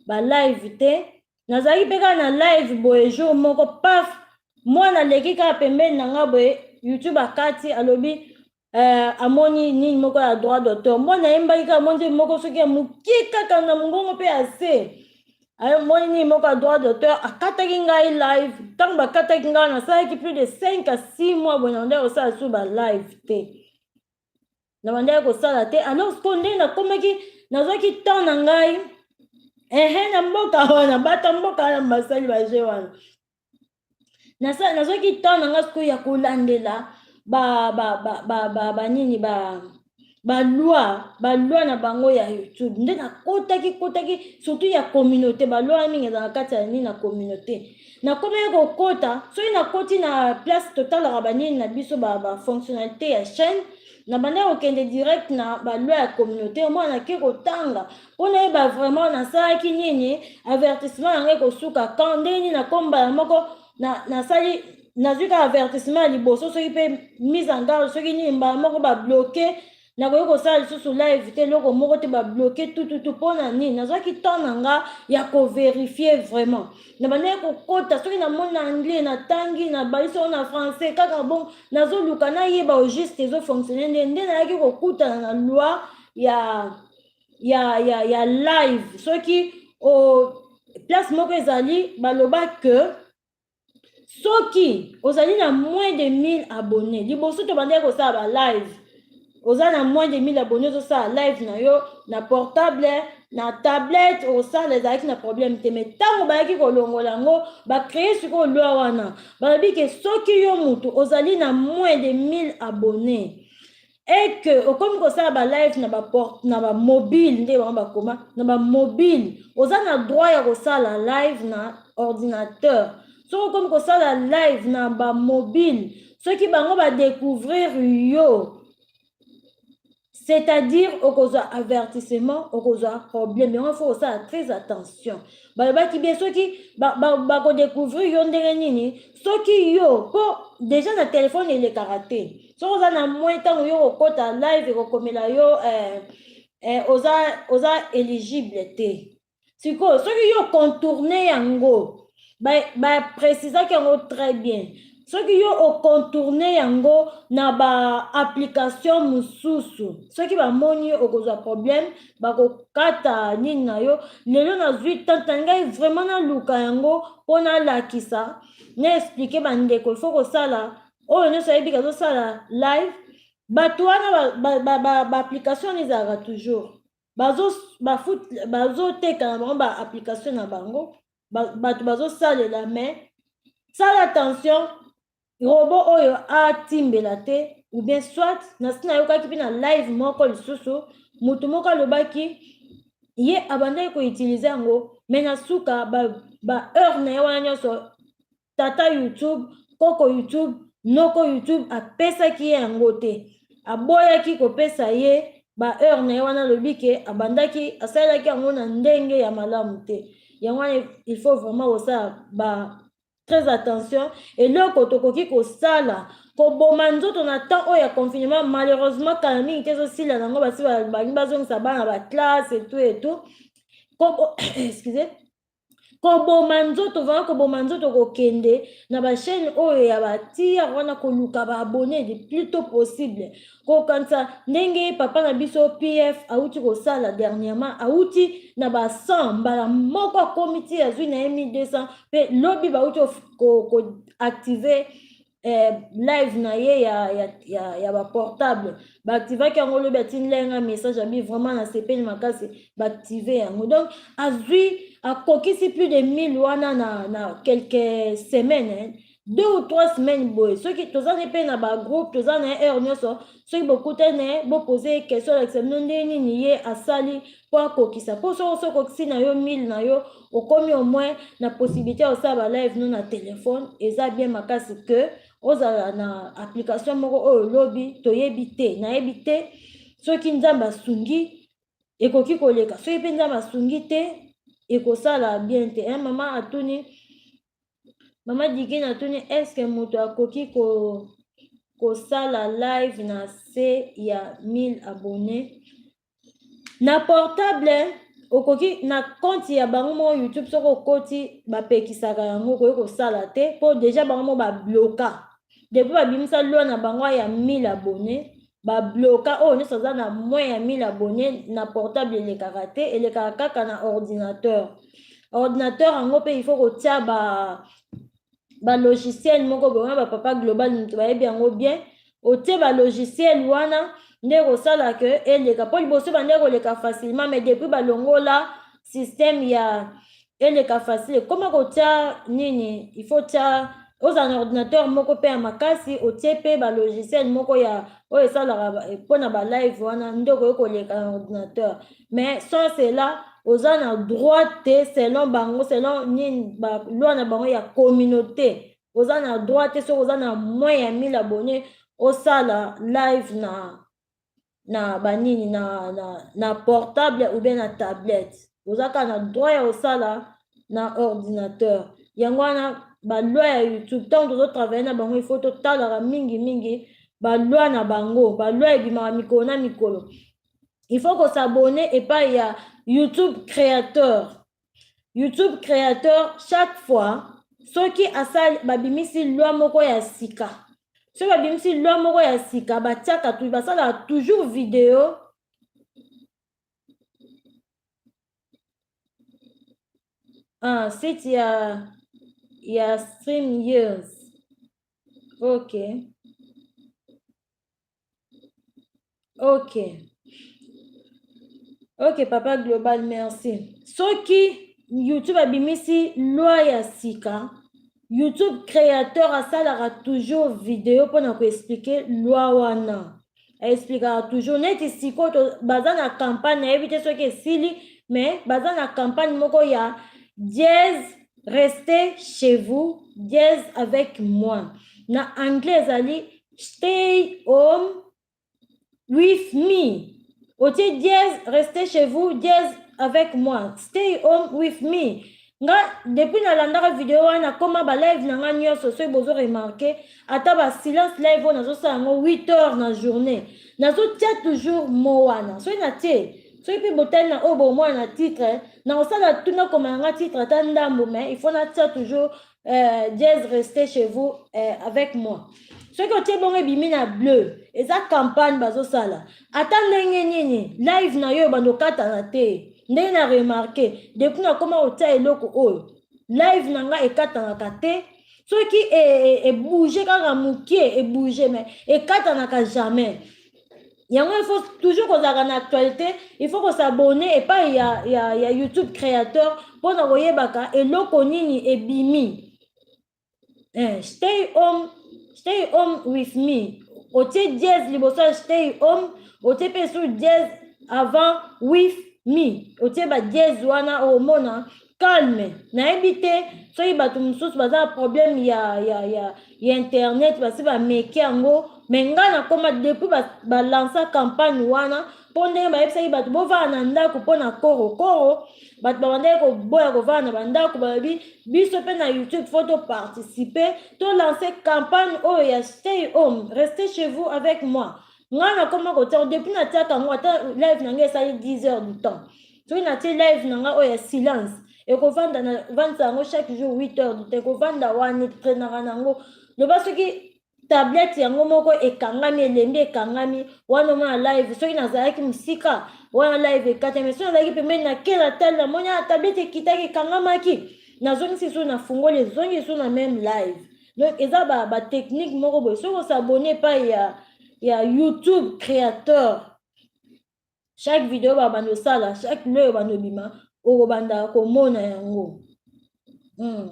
live te nazalaki mpe kaka na live boye jour moko paf mwana aleki kaka pembeni na nga boye YouTube akati alobi amoni nini moko ya droit d'auteur mwana yembaki kaka moni moko soki ya mokie kaka na mongongo mpe ya se amoni nini moko ya droit d'auteur akataki ngai live ntango bakataki ngai nasalaki plus de 5 à 6 mois boye na ndenge kosala lisusu live te na bandeki kosala te alors ko ndenge nakomaki nazwaki temps na ngai na mboka wana bata mboka wana basali baje wana nazwaki temps na nga sikoyo ya kolandela banini balwa na bango ya YouTube nde nakotaki surtout ya communauté balwa mingi eza na kati ya nini na communauté nakomaki kokota soki nakoti na place totalaka banini na biso bafonctionnalité ya chaîne na bandeki kokende direct na balwa ya communauté omwana nake kotanga mpona yeba vraiment nasalaki nini avertissement yango ekosuka quand ndenge nini nakombala moko nasali nazwi ka avertissement ya liboso soki mpe mise en garde soki nini mbala moko babloke nakoki kosala lisusu live te eloko moko te babloke tututu mpona nini nazwaki temps na nga ya koverifie vraiment na bandeki kokota soki namoni na anglais natangi na balisi oyo na français kaka bon nazoluka nayeba au juste ezofonctionne nde nayaki kokutana na loi ya live soki place moko ezali baloba ke soki ozali na moins de 1000 abonnés liboso to bandeki kosala live oza na moins de 1000 abonnés ozosala live na yo na portable na tablette osala ezalaki na problème te mais ntango bayaki kolongola yango bacreye sikoyo lwa wana balobi ke soki yo mutu ozali na moins de 1000 abonnés et que okomi kosala balive na bamobile nde bango bakoma na bamobile oza na droit ya kosala live na ordinateur soki okomi kosala live na bamobile soki bango badécouvrir yo c'est-à-dire au avertissement au problème, mais il faut faire très attention. Qui bien ceux qui découvrir yo ndenge nini soki yo po déjà na téléphone il est karaté so za na moins temps yo kota live ko komela yo oza éligible te siko soki yo contourner yango préciser yango très bien soki yo ocontourne yango na application mosusu soki bamoni okozwa problème bakokata nini na yo lelo nazwi tanta ngai vraiment naluka yango mpo nalakisa na explike bandeko ifo kosala oyo nyonso ayebi kazosala live bato wana baapplication wana ezalaka toujours bazoteka na bango baapplication na bango bato bazosalela mais sala attention robot oyo atimbela te ou bien soit nasi nayokaki mpe na live moko lisusu moto moko alobaki ye abandaki koutilize yango me na suka heure na ye wana nyonso tata youtube koko youtube noko youtube apesaki ye yango te aboyaki kopesa ye heure na ye wana alobi ke abandaki asalelaki yango na ndenge ya malamu te yango wana il faut vraiment kosala très attention eloko tokoki kosala koboma nzoto na temps oyo ya confinement malheureusement kala mingi te ezosila nango basi bangi bazongisa bana baklasse et tout excusez koboma nzoto vraiment koboma nzoto kokende na bachaîne oyo ya batia wana koluka baabone le plus tôt possible kokanisa ndenge papa na biso pf auti kosala dernièrement auti na 100 mbala moko akomi ti azwi na ye 1200 mpe lobi bauti koactive live na ye ya baportable baactivaki yango lobi atindelenga message abi vraiment na sepeli makasi baactive yango donc azwi akokisi plus de 1000 wana na quelques semaines 2 ou 3 semaines boye soki tozani mpe na bagroupe toza na heure nyonso soki bokutane bopose question l'examen nde nini ye asali mpo akokisa mpo soki okokisi na yo 1000 na yo okomi au moins na possibilité ya kosala balive no na telefone eza bien makasi ke ozala na application moko oyo lobi toyebi te nayebi te soki nzambe asungi ekoki koleka soki mpe nzambe asungi te ekosala bien te mama atuni mama Dikine atuni eske moto akoki kosala live na se ya 1000 abonnés na portable okoki na compte ya bango mo YouTube soko okoti bapekisaka yango okoki kosala te mpo déjà bango mo babloka depuis babimisa loi na bango ya 1000 abonnés babloka oyo nyonso aza na moins ya 1000 abonnés na portable elekaka te elekaka kaka na ordinateur yango mpe il faut kotia balogiciel moko boyona bapapa global moto bayebi yango bien otie balogiciel wana nde kosala ke eleka mpo liboso bande koleka facilement mais depuis balongola système ya eleka facile koma kotia nini il faut tia ozala na ordinateur moko mpe ya makasi otie mpe balogiciel moko ya oyo esalaka mpona balive wana nde okoki koleka na ordinateur mais sans cela oza na droit te selon bango selon nini baloi na bango ya communauté oza na droit te soki oza na moins ya 1000 abonnés osala live na banini na portable ou bien na tablette oza kaka na droit ya osala na ordinateur yango wana baloi ya YouTube ntango tozotravaille na bango il faut totalaka mingi baloi na bango baloi ebimaka mikolo na mikolo il faut kosabone epai ya YouTube créateur chaque fois soki asali babimisi loi moko ya sika soki babimisi loi moko ya sika batiaka basalaka toujours video site ya stream years ok papa global merci soki YouTube abimisi loi ya sika YouTube créateur asalaka toujours video mpona koexplike loi wana aexplikaka toujours neti sikoyo baza na campagne nayebi te soki esili mais baza na campagne moko ya dièse restez chez vous dièse avec moi na anglais ezali stay home with me. Otie dièse, restez chez vous, dièse avec moi. Stay home with me. Nga depuis na landaka vidéo wana koma ba live na nga nyonso so bozo remarquer ata ba silence live na zo sa ngo 8 heures na journée. Na zo tia toujours mo wana. So na tie. So ipi botel na obo mo na titre na osala tuna koma nga titre ta ndambo mais il faut na tia toujours dièse restez chez vous avec moi. Ce que tu es bon ebimi na bleu eza campagne bazo sala ata ndenge nini live na yo bando kata na te ndenge na remarqué depuis na koma otia eloko oyo live na nga ekata na kate soki e bouger kaka mukie e bouger mais ekata na ka jamais yango il faut toujours kozala na actualité il faut s'abonner et pas ya YouTube créateur pour na koyebaka eloko nini ebimi stay home with me. Otie dièse liboso stay home. Otie peso dièse avant with me. Otie ba dièse wana omona calme. Na ebite so ibatu mususu baza problème ya internet basi ba meke yango menga na koma depuis ba lancer campagne wana ponde ba yebisa ibatu bova na ndako pona koro bat babande ko boya ko vana bandako babi biso pe na YouTube photo participer to lancer campagne ya stay home restez chez vous avec moi ngana koma ko tia depuis na tia kango ata live na ngesa 10 heures du temps so na tia live na nga ya silence et ko vanda na vanda ngo chaque jour 8 heures du temps ko vanda wani traînera nango le basoki tablette yango moko ekangami elembi ekangami wana ma live soki nazalaki musika wana live ekata mais soki nazalaki pembeni na kela tali na moni tablette ekitaki ekangamaki nazongisi so na fungoli ezongi so na même live donc eza ba technique moko boye soki osabone pa ya YouTube créateur chaque vidéo babando sala chaque leo bando bima okobanda komona yango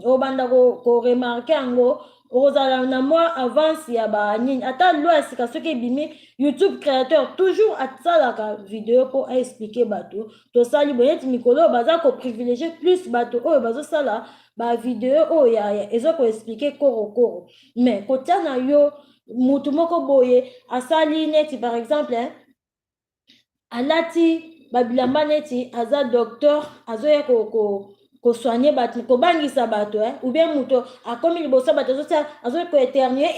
okobanda ko remarquer yango ozala na moi avance ya ba nini ata loi sika soki ebimi YouTube créateur toujours atsalaka vidéo pour expliquer bato to sali boneti mikolo baza ko privilégier plus bato oyo bazo sala ba vidéo oyo ya ezo ko expliquer koro mais kotia na yo mutu moko boye asali neti par exemple alati babilamba neti aza docteur azoya ko soigner bato ko bangisa bato ou bien muto akomi liboso bato azo ko éternuer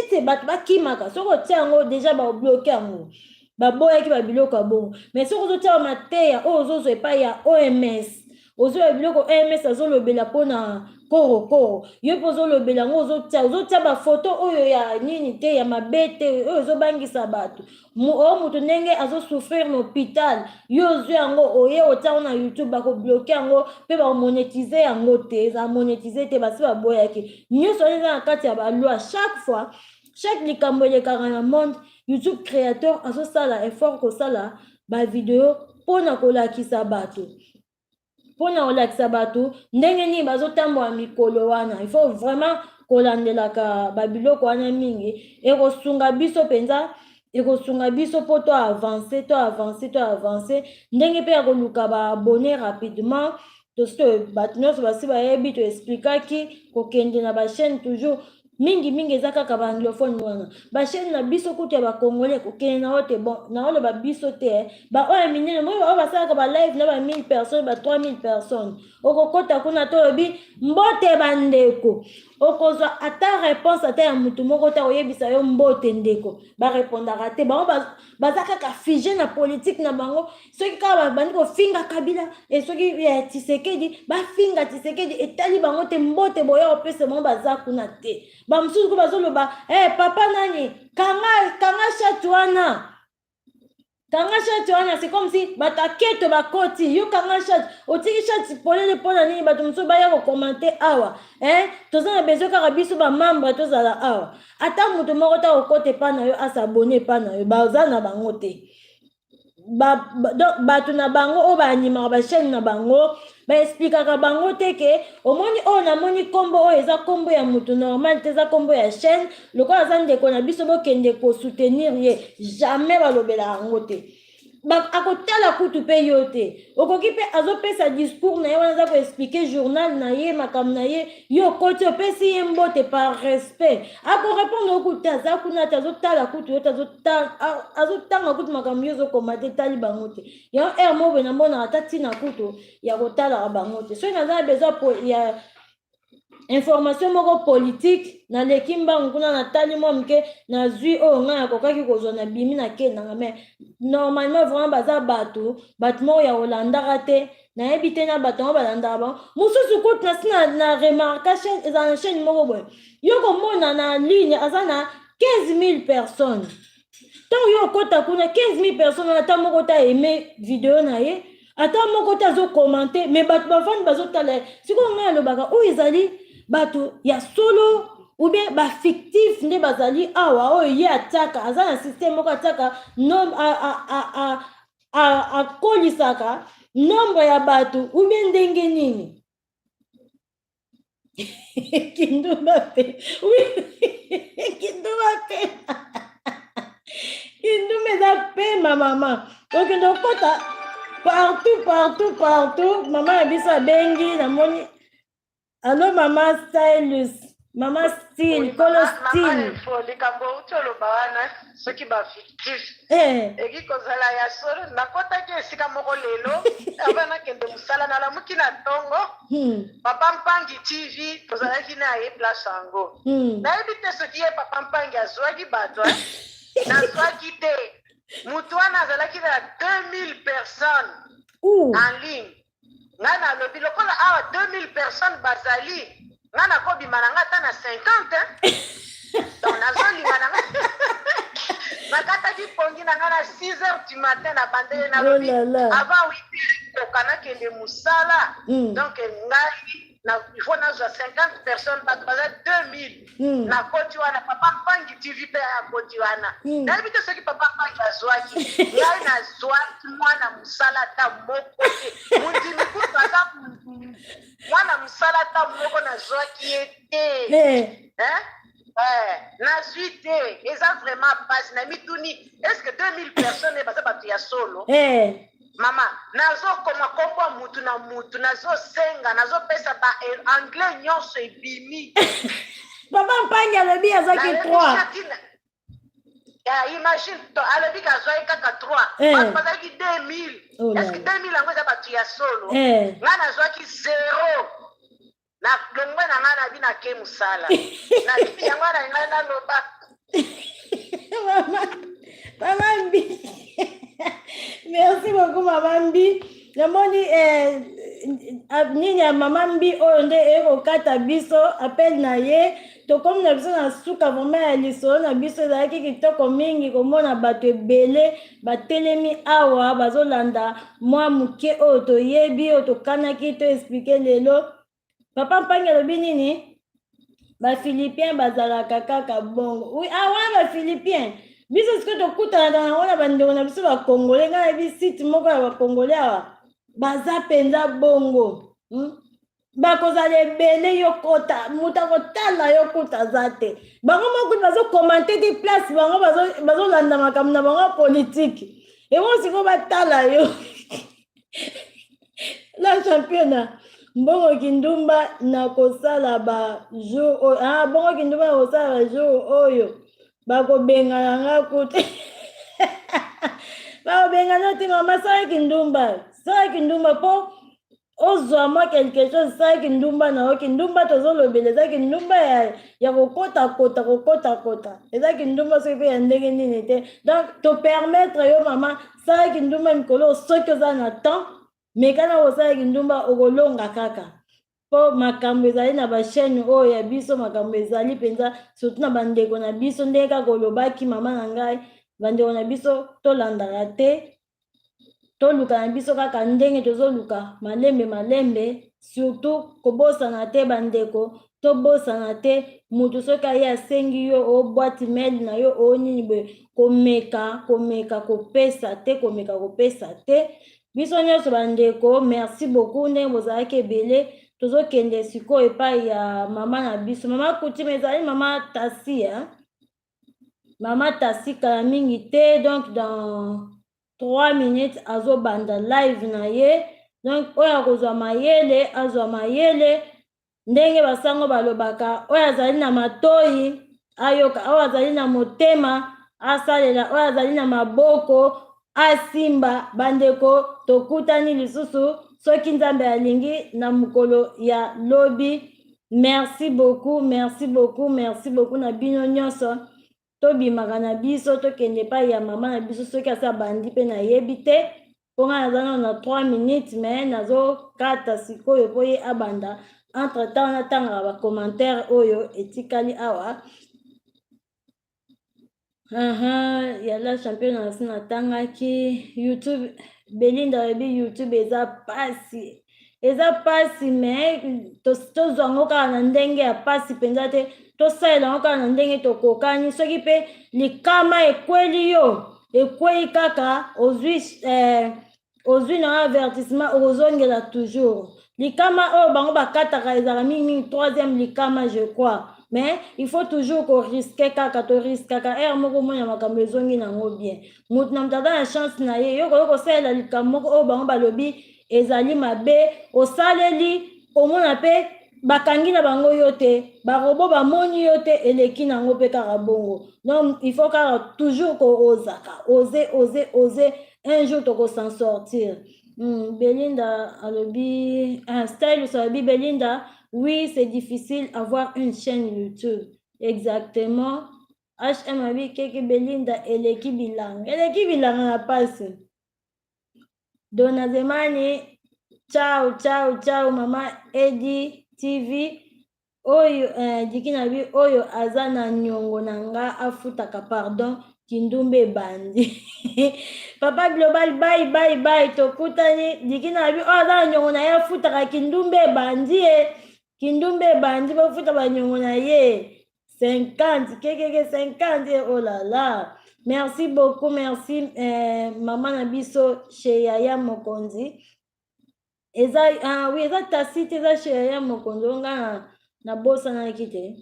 ite bato bakimaka soko tia ngo déjà ba bloquer ngo ba boya ki ba biloko bon mais soko zo tia mateya ozo epa ya OMS ozo biloko OMS azo lobela pona koro yo pozo lobela ngo ozo tia ba photo oyo ya nini te ya mabete ozo bangisa bato mutu ndenge azo souffrir na hôpital yo zo yango oye otia na YouTube bako bloquer yango pe ba monétiser yango te za monétiser te basi ba boyaki nyonso eza na kati ya ba loi chaque likambo elekaka na monde YouTube créateur azo sala effort ko sala ba vidéo pona kolakisa bato pona olakisa bato ndenge nini bazotambola mikolo wana il faut vraiment kolandelaka babiloko wana mingi ekosunga biso penza ekosunga biso po to avancer ndenge pe ya koluka baabone rapidement toske bato nyonso basi bayebi to explikaki kokende na bachaîne toujours mingi eza kaka baanglophone wana bachaîne na biso kutu ya bakongolais kokende na oyo te bon na oyo babiso te baoyo minene moyo oyo basalaka balive na ba 1000 personnes ba 3000 personnes okokota kuna to obi mbote bandeko okozwa ata réponse ata ya mutu moko ta oyebisa yo mbote ndeko barépondaka te bango baza kaka figé na politique na bango soki kaka bandi kofinga Kabila e soki Tshisekedi bafinga Tshisekedi etali bango te mbote boya opesa bango baza kuna te bamususu ko bazoloba papa nani kanga chatu wana c'est comme si bataketo bakoti yo kanga chat otiki chat polele pona nini bato mususu baya ko commenter awa toza na besoin kaka biso ba membre tozala awa ata mutu moko ta okote pa na yo asabone pa na yo baza na bango te bato na bango oyo baanimaka bachaîne na bango baexplikaka bango te ke omoni oyo namoni kombo oyo eza kombo ya mutu normal te eza kombo ya chaîne lokola aza ndeko na biso bokende kosoutenir ye jamais balobela yango te akotala kutu pe yo te okoki pe azopesa discours na ye wana aza koexplike journal na ye makambo na ye yo koti opesi ye mbote par respect akorépondre okutu te aza kuna te azotala kutu yo te azotanga kutu makambo yo ozokoma te tali bango te yango ere mobe na mbonaka ata ntina kutu ya kotalaka bango te soki naza na besoin ya information moko politique naleki mbangu kuna natali mwa mke nazwi oyo ngai akokaki kozwa na bimi nakendanga mais normalement vraiment baza bato moko ya kolandaka te nayebi te na bato yango balandaka bango mosusu kutu nasi na remarka eza na chaîne moko boye yo komona na ligne aza na 15 000 personnes ntango yo okota kuna 15 000 personnes ata moko ta aime video na ye ata moko te azokommente mais bato bafani bazotala sikoyo ngai alobaka oyo ezali bato ya solo ou bien bafictif nde bazali awa oyo ye atiaka aza na système moko atiaka akolisaka nombre ya bato ou bien ndenge nini kindumba pe kindumba pe kindumba eza pema mama okende okota partout mama ya biso abengi namoni allo mama stylus mama style kolo style likambo uti oloba wana soki bafictif eki kozala ya solo nakotaki esika moko lelo ava nakende mosala nalamuki na ntongo papa mpangi tv tozalaki na ye place yango nayebi te soki ye papa mpangi azwaki bato nazwaki te mutu wana azalaki na 2000 personnes en ligne ngai nalobi lokola awa 2000 personnes bazali ngai nakobima na ngai ata na 50 donc nazolinga na ngai nakataki pongi na ngai na 6h du matin na bandele nalobi avant 8h toka nakende mosala donc ngai il faut nazwa 50 personnes bato baza 2000 nakoti wana papa mpangi tv mpe akoti wana nayebi te soki papa mpangi azwaki ngai nazwaki mwana mosala ata moko te mondimi kutu aza mwana mosala ata moko nazwaki ye te nazwi te eza vraiment base na mituni est-ce que 2000 personnes baza bato ya solo mama nazokoma kombo mutu na mutu nazosenga nazopesa baanglais nyonso ebimi papa mpangi alobi azwaki 3 imagine alobi kazwaki kaka 3 bato bazalaki 2000 est-ce que 2000 yango eza bato ya solo ngai nazwaki 0 na longwe na ngai nabi nake mosala nabi yango na ngai naloba mama mbi merci beaucoup mama mbi namoni nini ya mama mbi oyo nde ekokata biso appel na ye tokomi na biso na suka vraimen ya lisolo na biso ezalaki kitoko mingi komona bato ebele batelemi awa bazolanda mwa moke oyo toyebi oyo tokanaki toexplike lelo papa mpangi alobi nini bafilipien bazalaka kaka bongo awa bafilipien biso sikoyo tokutanaka nango na bandeko na biso bakongole ngai nayebi site moko ya bakongole awa baza mpenza bongo bakozala ebele yokota moto akotala yokuta aza te bango mokuti bazokomante te place bango bazolanda makambo na bango politike ebongo sikoyo batala yo la championa mbongo kindumba nakosala bajour oyo bongo kindumba nakosala bajour oyo bakobengana nga kutu bakobengana te mama salaki ndumba mpo ozwa mwa quelque chose salaki ndumba na yo kindumba tozolobela ezaki ndumba ya kokotakota ezaki ndumba soki mpe ya ndenge nini te donc topermettre yo mama salaki ndumba mikolo soki oza na temps mekana kosalaki ndumba okolonga kaka po makambo ezali na bachaîne oyo ya biso makambo ezali mpenza surtout na bandeko na biso ndenge kaka olobaki mama na ngai bandeko na biso tolandaka te toluka na biso kaka ndenge tozoluka malembe surtout kobosana te bandeko tobosana te mutu soki aye asengi yo obwati mail na yo onini boye komeka kopesa te biso nyonso bandeko merci beaucoup ndenge bozalaki ebele tozokende sikoyo epai ya mama na biso mama kutima ezali mama tasi mama tasi kala mingi te donc 3 minutes azobanda live na ye. Donc oyo akozwa mayele azwa mayele ndenge basango balobaka oyo azali na matoyi ayoka, oyo azali na motema asalela, oyo azali na maboko asimba. Bandeko tokutani lisusu soki nzambe alingi na mokolo ya lobi. Merci beaucoup, merci beaucoup, merci beaucoup na bino nyonso. Tobimaka na biso tokende pa ya mama na biso soki asa bandi pe na yebi te. Ponga nazana na 3 minutes mais nazo kata sikoyo po ye abanda. Entre temps natanga ba commentaire oyo etikali awa. Yala champion na sina tangaki YouTube Belinda rebi YouTube eza pasi. Eza pasi mais tozwango kaka na ndenge ya pasi penza te. Tosalela kaka na ndenge tokokani soki pe likama ekweli yo ekwei kaka ozwi na avertissement ozongela toujours. Likama oyo bango bakataka ezala mingi 3e likama je crois. Mais il faut toujours qu'on risque kaka to risque kaka moko mona makambo ezongi nango bien. Mutu na mutata na chance na ye yoko salela likambo moko oyo bango balobi ezali mabe osaleli omona pe bakangi na bango yote barobo bamoni yote eleki nango pe kaka bongo. Donc il faut kaka toujours ko ozaka oser un jour toko s'en sortir. Belinda alobi style alobi Belinda. Oui, c'est difficile avoir une chaîne YouTube. Exactement. HM abi keke Belinda eleki bilanga na passe. Donazemani ciao mama Edi TV oyo dikina bi oyo azana nyongo nanga afutaka pardon kindumbe bandi. Papa Global bye tokutani dikina bi azana nyongo na ya futaka kindumbe bandi Kindumbe bandi bafuta banyongo na ye 50 kekeke 50 oh là là. Merci beaucoup, merci maman na biso chez Yaya Mokonzi. Eza oui eza tasite eza chez Yaya Mokonzi nga na bosa na kite.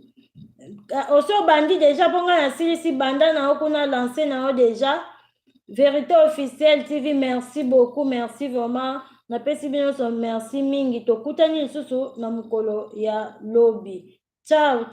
Oso bandi déjà ponga na silisi banda na okuna lancé na o déjà. Vérité officielle TV, merci beaucoup, merci vraiment. Na pesi bino so merci mingi tokutani lisusu na mukolo ya lobi. Ciao.